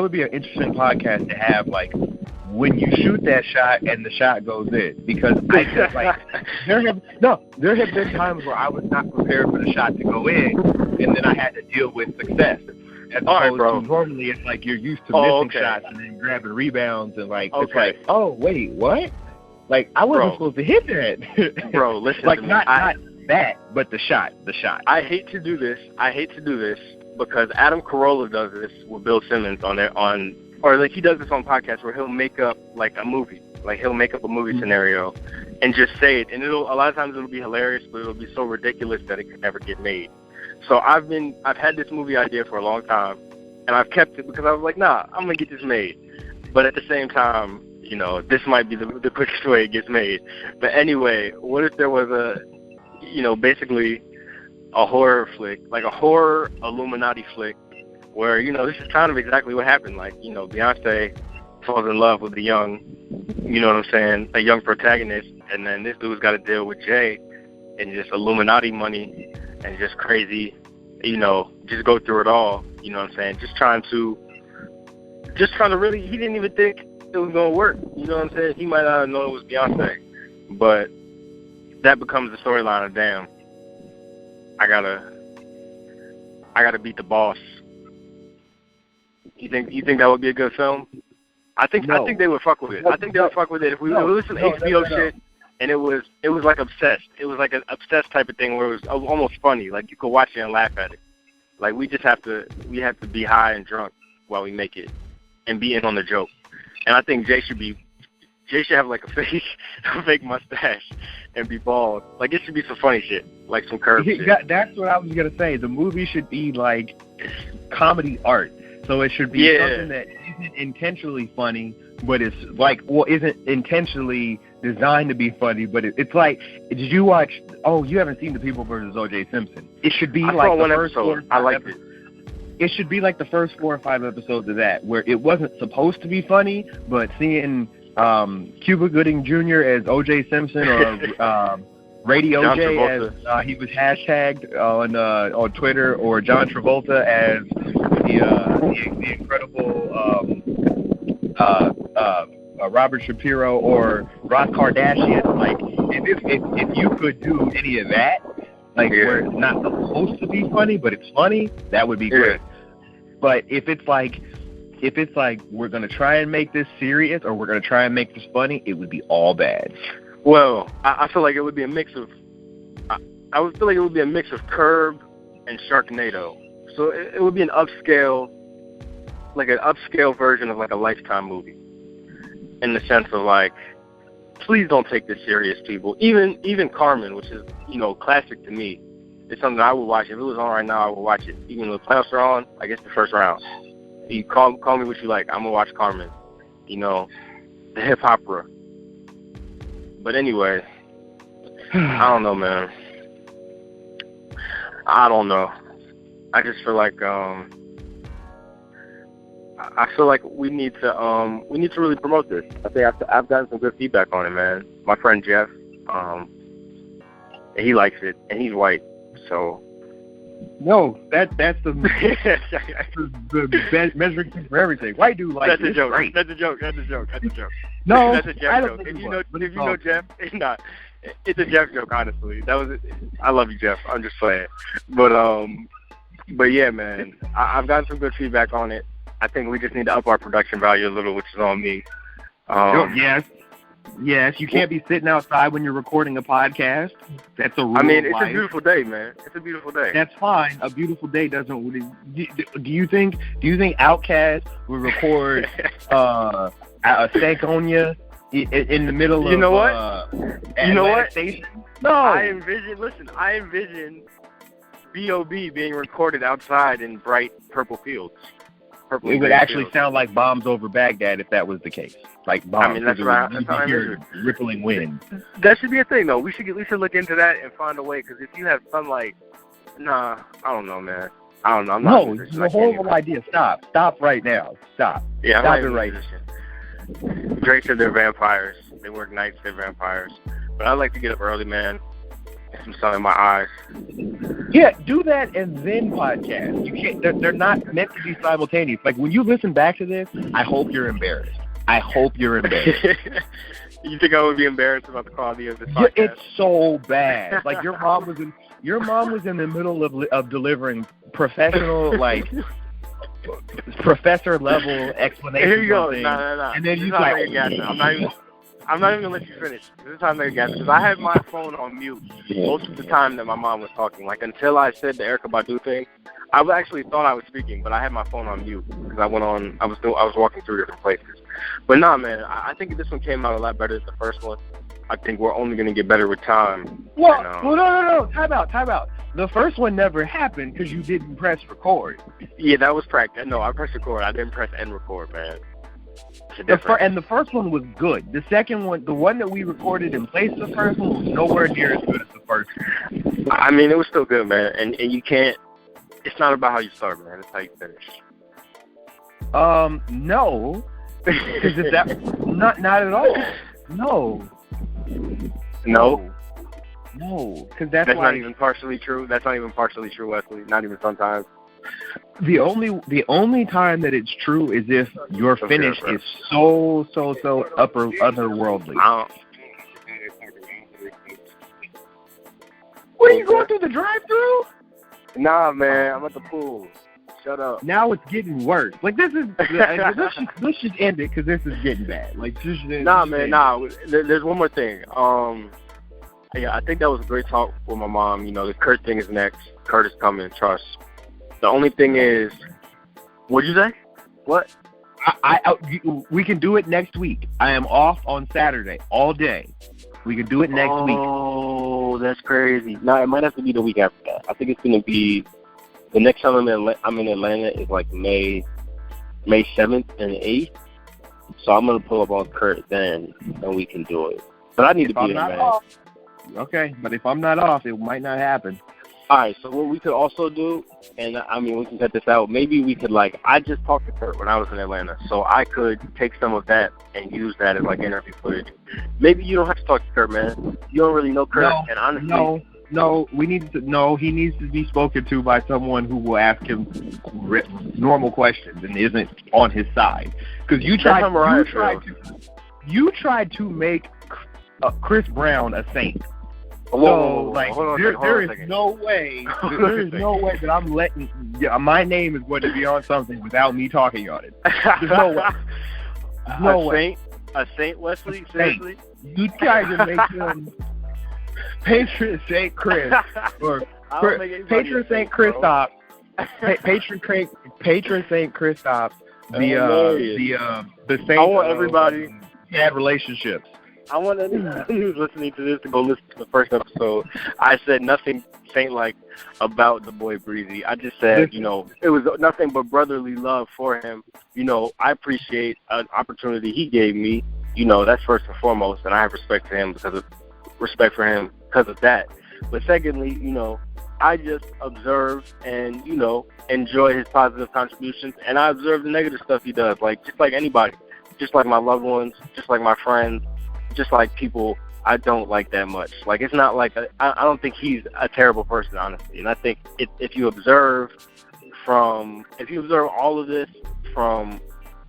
would be an interesting podcast to have, when you shoot that shot and the shot goes in, because I feel there have been times where I was not prepared for the shot to go in, and then I had to deal with success. As opposed to normally it's you're used to missing shots and then grabbing rebounds and it's oh wait, what? I wasn't supposed to hit that. Bro, listen to me. Not that, but the shot. I hate to do this because Adam Carolla does this with Bill Simmons he does this on podcasts where he'll make up a movie. He'll make up a movie scenario, and just say it. And a lot of times it'll be hilarious, but it'll be so ridiculous that it could never get made. So I've had this movie idea for a long time, and I've kept it because I was like, nah, I'm gonna get this made. But at the same time, you know, this might be the quickest way it gets made. But anyway, what if there was basically a horror flick, like a horror Illuminati flick, where, you know, this is kind of exactly what happened. Like, you know, Beyonce falls in love with a young protagonist, and then this dude's got to deal with Jay and just Illuminati money and just crazy, you know, just go through it all, you know what I'm saying? Just trying to really, he didn't even think it was going to work, you know what I'm saying? He might not have known it was Beyonce, but that becomes the storyline of, damn, I gotta beat the boss. You think that would be a good film? I think they would fuck with it. I think they would fuck with it if it was some HBO shit, and it was like obsessed. It was like an obsessed type of thing where it was almost funny. Like you could watch it and laugh at it. Like we have to be high and drunk while we make it and be in on the joke. And I think Jay should have like a fake mustache and be bald. Like it should be some funny shit, like some curvy shit. That's what I was gonna say. The movie should be like comedy art. So it should be something that isn't intentionally funny, but it's like, well, isn't intentionally designed to be funny, but it's like, did you watch, you haven't seen The People vs. O.J. Simpson. It should be like the first episode. I liked it. It should be like the first 4 or 5 episodes of that, where it wasn't supposed to be funny, but seeing Cuba Gooding Jr. as O.J. Simpson or Radio John J Travolta. as he was hashtagged on Twitter, or John Travolta as the incredible Robert Shapiro or Ross Kardashian. Like if you could do any of that, like where it's not supposed to be funny but it's funny, that would be great. But if it's like we're gonna try and make this serious or we're gonna try and make this funny, it would be all bad. Well, I feel like it would be a mix of Curb and Sharknado. So it would be an upscale version of like a Lifetime movie, in the sense of like, please don't take this serious, people. Even Carmen, which is, you know, classic to me, it's something I would watch. If it was on right now, I would watch it. Even though the playoffs are on, I guess the first round. You call me what you like. I'm gonna watch Carmen. You know, the hip opera. But anyway, I don't know, man. I don't know. I just feel like we need to really promote this. I think I've gotten some good feedback on it, man. My friend Jeff, he likes it, and he's white, so. No, that's the measuring stick for everything. White dude likes it. That's a joke. Great. That's a joke. No, that's a Jeff joke. If you know Jeff, it's not. It's a Jeff joke, honestly. That was it. I love you, Jeff. I'm just playing. But yeah, man, I've gotten some good feedback on it. I think we just need to up our production value a little, which is on me. Yes, you can't be sitting outside when you're recording a podcast. That's a rule. I mean, it's a beautiful day, man. It's a beautiful day. That's fine. A beautiful day doesn't. Do you think Outkast would record a Stankonia in the middle of? You know what? Station? No. I envision B.O.B. being recorded outside in bright purple fields. It would actually sound like Bombs Over Baghdad if that was the case. Like bombs. I mean, that's how I hear rippling wind. That should be a thing, though. We should look into that and find a way. Because if you have sunlight, I don't know, man. I don't know. I'm not. No, it's a horrible idea. Stop right now. Stop. Yeah, stop it right now. Drake said they're vampires. They work nights. They're vampires. But I like to get up early, man. Get some sun in my eyes. Yeah, do that and then podcast. You can't. They're not meant to be simultaneous. Like when you listen back to this, I hope you're embarrassed. You think I would be embarrassed about the quality of this podcast? Yeah, it's so bad. Like your mom was in the middle of delivering professional, like professor level explanations. Here you go. No. And then you like, I'm not even gonna let you finish. This is how I guess, because I had my phone on mute most of the time that my mom was talking. Like until I said the Erykah Badu thing, I actually thought I was speaking, but I had my phone on mute because I was walking through different places. But nah, man, I think this one came out a lot better than the first one. I think we're only going to get better with time. Well, no. Time out. The first one never happened because you didn't press record. Yeah, that was practice. No, I pressed record. I didn't press end record, man. And the first one was good. The second one, the one that we recorded in place of the first one, was nowhere near as good as the first one. I mean, it was still good, man. And you can't. It's not about how you start, man. It's how you finish. No, because not at all. No, because that's not even partially true. That's not even partially true, Wesley. Not even sometimes. The only time that it's true is if your finish is so otherworldly. What, are you going through the drive-through? Nah, man, I'm at the pool. Shut up. Now it's getting worse. Like, this is let's just end it because this is getting bad. Like, nah. There's one more thing. Yeah, I think that was a great talk with my mom. You know, the Kurt thing is next. Kurt is coming. Trust. The only thing is, what'd you say? What? We can do it next week. I am off on Saturday all day. We can do it next week. Oh, that's crazy. No, it might have to be the week after that. I think it's going to be the next time I'm in Atlanta is like May 7th and 8th. So I'm going to pull up on Kurt then, and we can do it. But I need to be there, man. Off. Okay, but if I'm not off, it might not happen. All right, so what we could also do, and I mean, we can cut this out, maybe we could, I just talked to Kurt when I was in Atlanta, so I could take some of that and use that as, interview footage. Maybe you don't have to talk to Kurt, man. You don't really know Kurt, and honestly... No, he needs to be spoken to by someone who will ask him normal questions and isn't on his side. Because you tried to make Chris Brown a saint. There is no way that I'm letting my name is going to be on something without me talking on it. There's no way. A saint, Wesley? Seriously? You tried to make him Patron Saint Chris or Patron Saint Christoph. Patron Saint Christoph. The saint. I want everybody had relationships. I want anyone who's listening to this to go listen to the first episode. I said nothing saint-like about the boy Breezy. I just said, it was nothing but brotherly love for him. I appreciate an opportunity he gave me. That's first and foremost, and I have respect for him because of that. But secondly, I just observe and, enjoy his positive contributions, and I observe the negative stuff he does, just like anybody, just like my loved ones, just like my friends, just like people I don't like that much. It's not I don't think he's a terrible person, honestly. And I think if you observe all of this from,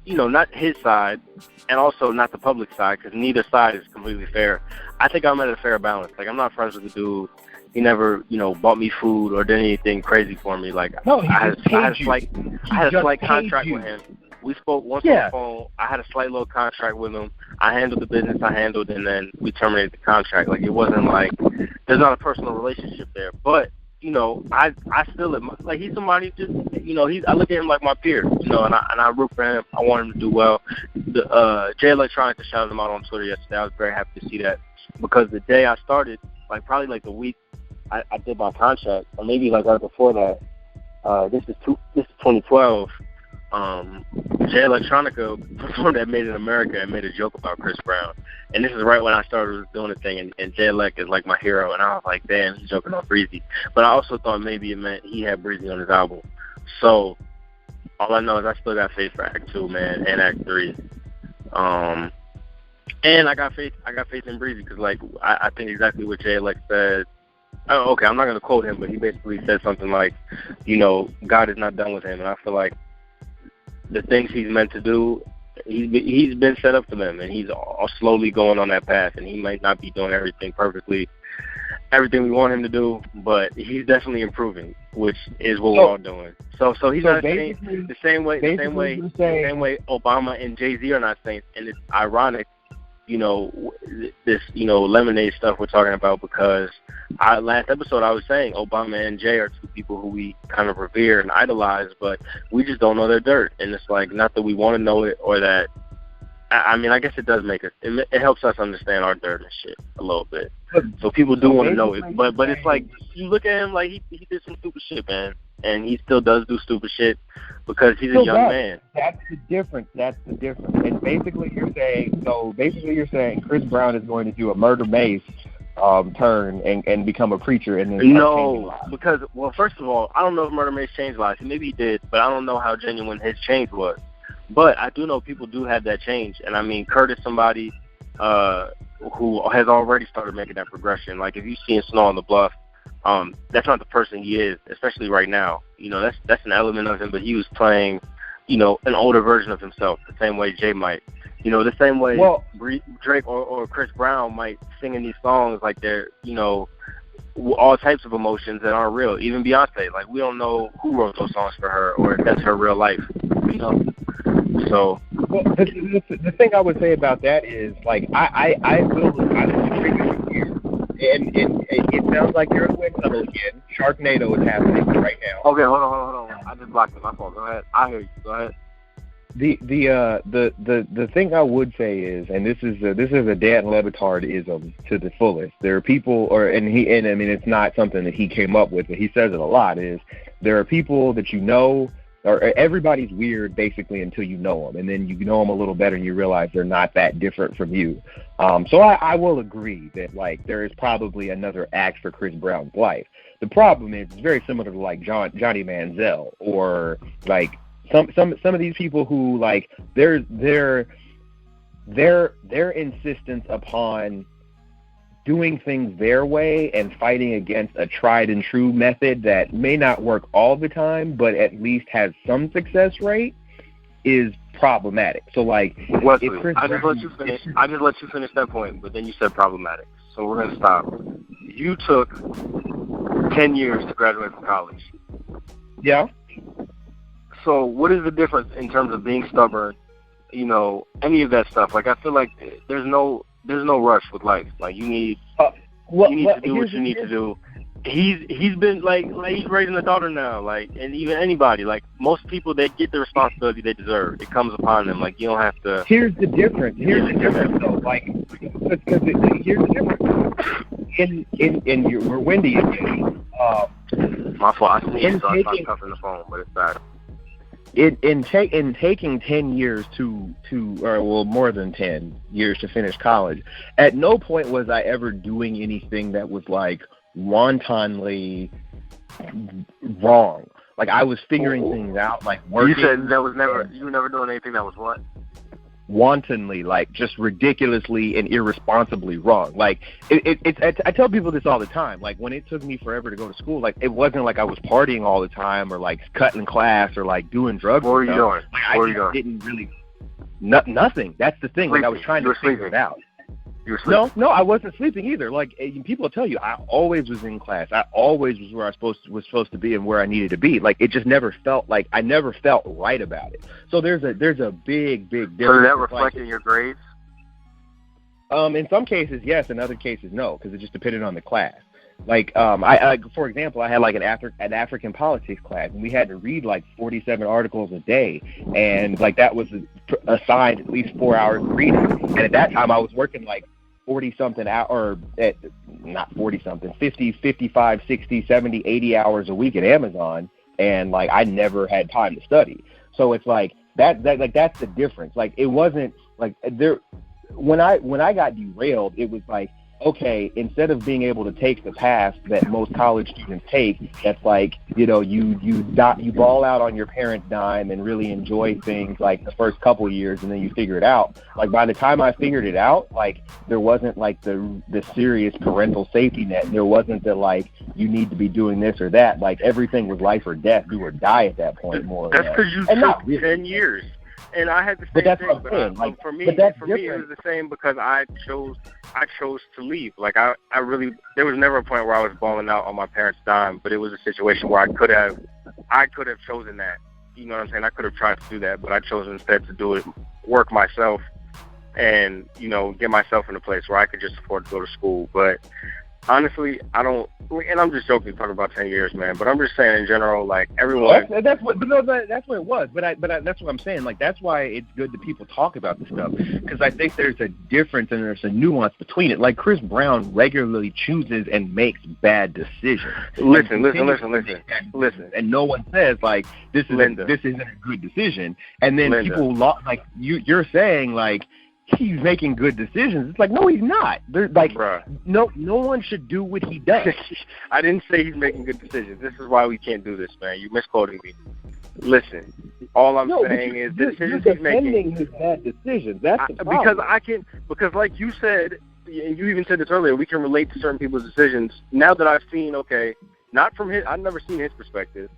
not his side and also not the public side, because neither side is completely fair, I think I'm at a fair balance. I'm not friends with the dude. He never, bought me food or did anything crazy for me. I had a slight contract with him. We spoke once on the phone. I had a slight little contract with him. I handled the business I handled, and then we terminated the contract. It wasn't there's not a personal relationship there. But, I still, he's somebody just, I look at him like my peer, and I root for him. I want him to do well. Jay Electronica shouted him out on Twitter yesterday. I was very happy to see that because the day I started, probably the week I did my contract, or maybe right before that, this is 2012. Jay Electronica performed at Made in America and made a joke about Chris Brown. And this is right when I started doing the thing, and Jay Elec is my hero, and I was like, damn, he's joking on Breezy. But I also thought maybe it meant he had Breezy on his album. So all I know is I still got faith for Act 2, man, and Act 3. And I got faith in Breezy because, I think exactly what Jay Elec said. Oh, okay, I'm not going to quote him, but he basically said something like, God is not done with him, and I feel like the things he's meant to do, he's been set up for them, and he's all slowly going on that path, and he might not be doing everything perfectly, everything we want him to do, but he's definitely improving, which is what we're all doing. So he's not saying the same way Obama and Jay Z are not saints, and it's ironic, this lemonade stuff we're talking about, because last episode I was saying Obama and Jay are two people who we kind of revere and idolize, but we just don't know their dirt. And it's not that we want to know it or that I mean, I guess it does make us. It helps us understand our dirt and shit a little bit. So people do want to know it, but it's like you look at him like he did some stupid shit, man, and he still does do stupid shit because he's a young man. That's the difference. And basically, you're saying Chris Brown is going to do a Murder Mace turn and become a preacher and then no, because first of all, I don't know if Murder Mace changed lives. Maybe he did, but I don't know how genuine his change was. But I do know people do have that change, and I mean, Kurt is somebody who has already started making that progression. Like if you see Snow on the Bluff, that's not the person he is, especially right now. You know, that's an element of him, but he was playing, you know, an older version of himself, the same way Jay might. You know, the same way Drake or Chris Brown might sing in these songs like they're, you know, all types of emotions that aren't real. Even Beyonce, like we don't know who wrote those songs for her or if that's her real life. You know. So the thing I would say about that is, like, I will agree with you, and it sounds like you're in wind tunnel again. Sharknado is happening right now. Okay, hold on. I just blocked it. My fault. Go ahead. I hear you. Go ahead. The thing I would say is, and this is a Dan Le Batard-ism to the fullest. There are people, I mean, it's not something that he came up with, but he says it a lot. Is there are people that you know. Or everybody's weird basically until you know them, and then you know them a little better and you realize they're not that different from you. So I will agree that like there is probably another act for Chris Brown's life. The problem is it's very similar to like Johnny Manziel or like some of these people who like their insistence upon doing things their way and fighting against a tried and true method that may not work all the time, but at least has some success rate is problematic. So like, Wesley, I just let you finish that point, but then you said problematic. So we're gonna stop. You took 10 years to graduate from college. Yeah. So what is the difference in terms of being stubborn? You know, any of that stuff. Like I feel like there's no rush with life. Like you need to do what you need to do. He's been like he's raising a daughter now. Like, and even anybody, like most people, they get the responsibility they deserve. It comes upon them. Like you don't have to. Here's the difference though. Like, because here's the difference. We're windy again. My fault. I sneezed, so I stopped cuffing the phone, but it's bad. In taking 10 years or more than 10 years to finish college, at no point was I ever doing anything that was like wantonly wrong. Like I was figuring things out, like working. You said you were never doing anything that was what? Wantonly, like just ridiculously and irresponsibly wrong. Like I tell people this all the time. Like when it took me forever to go to school, like it wasn't like I was partying all the time or like cutting class or like doing drugs. What were you doing? Like, I didn't really nothing. That's the thing. Like I was trying to figure it out. You were sleeping? No, I wasn't sleeping either. Like people tell you, I always was in class. I always was where I was supposed to be and where I needed to be. Like it just never felt like I never felt right about it. So there's a big difference. So did that reflect in your grades? In some cases, yes. In other cases, no, because it just depended on the class. Like I for example, I had like an African politics class, and we had to read like 47 articles a day, and like that was assigned at least 4 hours of reading. And at that time, I was working like 40-something hours, or not 40-something, 50, 55, 60, 70, 80 hours a week at Amazon, and like I never had time to study. So it's like that's the difference. Like it wasn't like there when I got derailed, it was like, okay, instead of being able to take the path that most college students take, that's like, you know, you ball out on your parents' dime and really enjoy things like the first couple years, and then you figure it out. Like by the time I figured it out, like there wasn't like the serious parental safety net. There wasn't the like you need to be doing this or that. Like everything was life or death, do or die at that point. More. That's because you took 10 years. And I had the same thing, but for me, it was the same because I chose to leave. Like I really, there was never a point where I was balling out on my parents' dime, but it was a situation where I could have chosen that. You know what I'm saying? I could have tried to do that, but I chose instead to do it, work myself, and you know, get myself in a place where I could just afford to go to school. But honestly, I don't. And I'm just joking, talking about 10 years, man. But I'm just saying in general, like everyone. That's what it was. But that's what I'm saying. Like that's why it's good that people talk about this stuff, because I think there's a difference and there's a nuance between it. Like Chris Brown regularly chooses and makes bad decisions. Listen. And no one says like this isn't a good decision. And then people like you're saying like he's making good decisions. It's like, no, he's not. They're like, no one should do what he does. I didn't say he's making good decisions. This is why we can't do this, man. You misquoting me. Listen, all I'm saying is the decisions he's making. His bad decisions. That's the problem. Because like you said, and you even said this earlier, we can relate to certain people's decisions. Now that I've seen, not from I've never seen his perspective,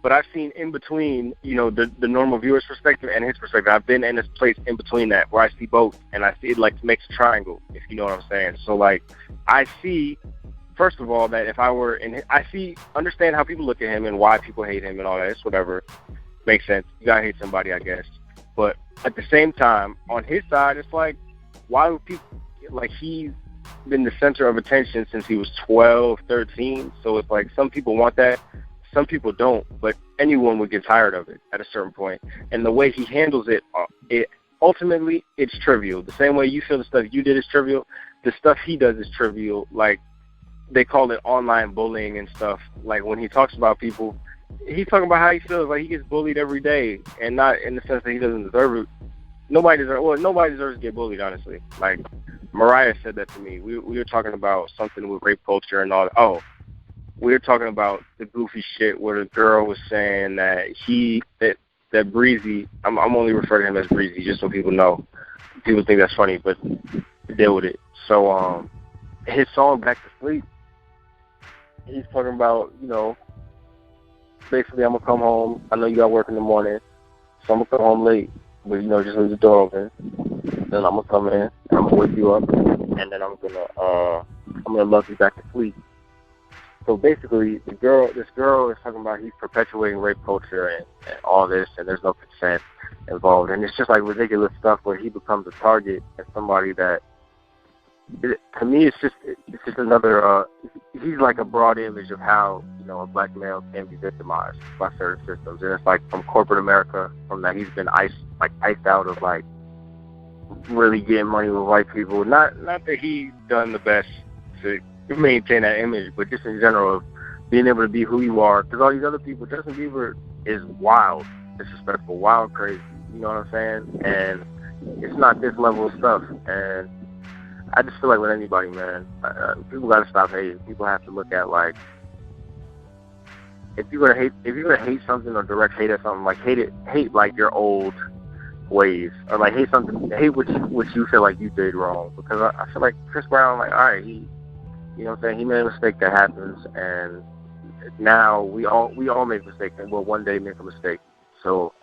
but I've seen in between, the normal viewer's perspective and his perspective. I've been in this place in between that where I see both, and I see it like makes a triangle, if you know what I'm saying. So, like, I see, first of all, that if I were understand how people look at him and why people hate him and all that. It's whatever. Makes sense. You gotta hate somebody, I guess. But at the same time, on his side, it's like, why would people, like, he's been the center of attention since he was 12, 13. So it's like some people want that. Some people don't, but anyone would get tired of it at a certain point. And the way he handles it, ultimately, it's trivial. The same way you feel the stuff you did is trivial, the stuff he does is trivial. Like, they call it online bullying and stuff. Like, when he talks about people, he's talking about how he feels like he gets bullied every day, and not in the sense that he doesn't deserve it. Nobody deserves to get bullied, honestly. Like, Mariah said that to me. We were talking about something with rape culture and all that. Oh, we were talking about the goofy shit where the girl was saying that Breezy, I'm only referring to him as Breezy just so people know. People think that's funny, but deal with it. So, his song Back to Sleep, he's talking about, basically I'm going to come home. I know you got work in the morning, so I'm going to come home late. But, just leave the door open. Then I'm going to come in, I'm going to wake you up, and then I'm going to love you back to sleep. So basically, this girl is talking about he's perpetuating rape culture and all this, and there's no consent involved. And it's just like ridiculous stuff where he becomes a target and somebody that, to me, it's just another, he's like a broad image of how, a black male can be victimized by certain systems. And it's like from corporate America, from that he's been iced out of like really getting money with white people. Not that he's done the best to maintain that image, but just in general of being able to be who you are. Because all these other people, Justin Bieber is wild, disrespectful, wild, crazy. You know what I'm saying? And it's not this level of stuff. And I just feel like with anybody, man, people got to stop hating. People have to look at like, if you're gonna hate something or direct hate at something, like hate like your old ways, or like hate what you feel like you did wrong. Because I feel like Chris Brown, like, all right, he made a mistake that happens, and now we all make mistakes, and we'll one day make a mistake. So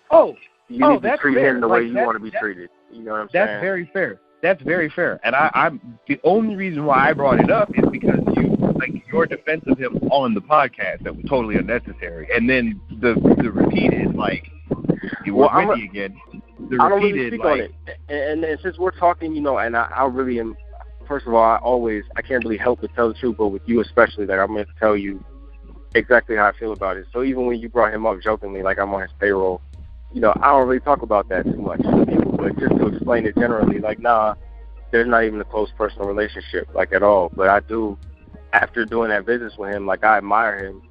you need to treat him the way you want to be treated. You know what I'm saying? That's very fair. That's very fair. And I'm the only reason why I brought it up is because your defense of him on the podcast that was totally unnecessary, and then the repeated like you were with me again. The I don't really repeated speak like, on it, and since we're talking, and I really am. First of all, I can't really help but tell the truth, but with you especially, that I'm going to tell you exactly how I feel about it. So even when you brought him up jokingly, like I'm on his payroll, I don't really talk about that too much to people, but just to explain it generally, like, nah, there's not even a close personal relationship, like, at all. But I do, after doing that business with him, like, I admire him,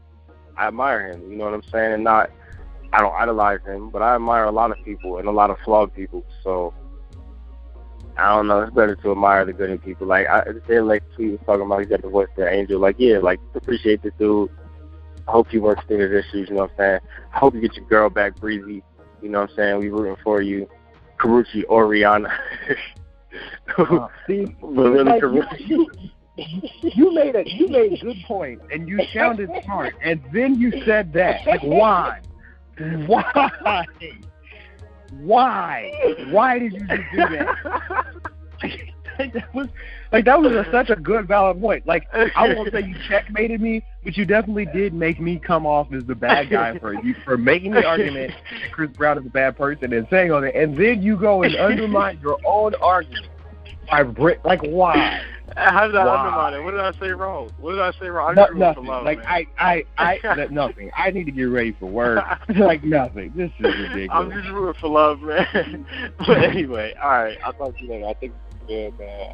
you know what I'm saying? And I don't idolize him, but I admire a lot of people and a lot of flawed people, so I don't know. It's better to admire the good in people. Like, like he was talking about, he's got the voice of the angel. Like, yeah, like, appreciate the dude. I hope he works through his issues, you know what I'm saying? I hope you get your girl back, Breezy. You know what I'm saying? We rooting for you. Karuchi or Rihanna. See, really, like, Karuchi. you made a good point, and you sounded smart, and then you said that. Like, why? Why did you just do that? that was such a good, valid point. Like, I won't say you checkmated me, but you definitely did make me come off as the bad guy for making the argument that Chris Brown is a bad person and saying all that, and then you go and undermine your own argument by like, why? How did I Why? undermine it? What did I say wrong? What did I say wrong? No, I just root for nothing. love, Like man. nothing. I need to get ready for work. Like nothing. This is ridiculous. I'm just rooting for love, man. But anyway, all right. I'll talk to you later. I think it's good, man.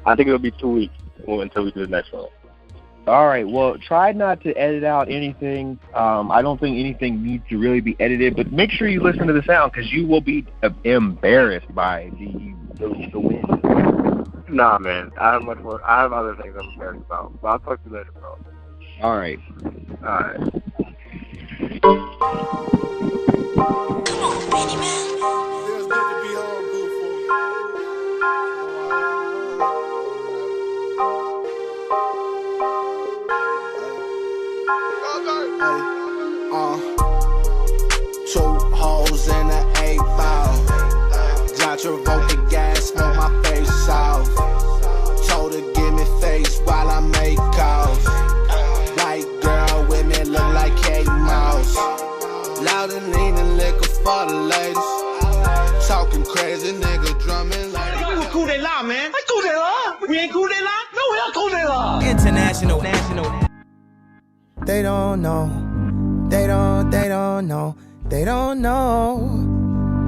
I think it'll be 2 weeks until we do the next one. All right. Well, try not to edit out anything. I don't think anything needs to really be edited, but make sure you listen to the sound because you will be embarrassed by the win. Nah, man. I have much more. I have other things I'm embarrassed about. But I'll talk to you later, bro. All right. All right. Feels good to be home, Two holes in an 8 ball. John Travolta gas, smoke my face off. Told her give me face while I make calls. White girl with me look like Kate Moss. Loud and leaning liquor for the ladies. Talking crazy nigga drumming like. Cool they lie, man. I cool they lie. We ain't cool they lie. No, we are cool they lie. International, national. They don't know. They don't know. They don't know.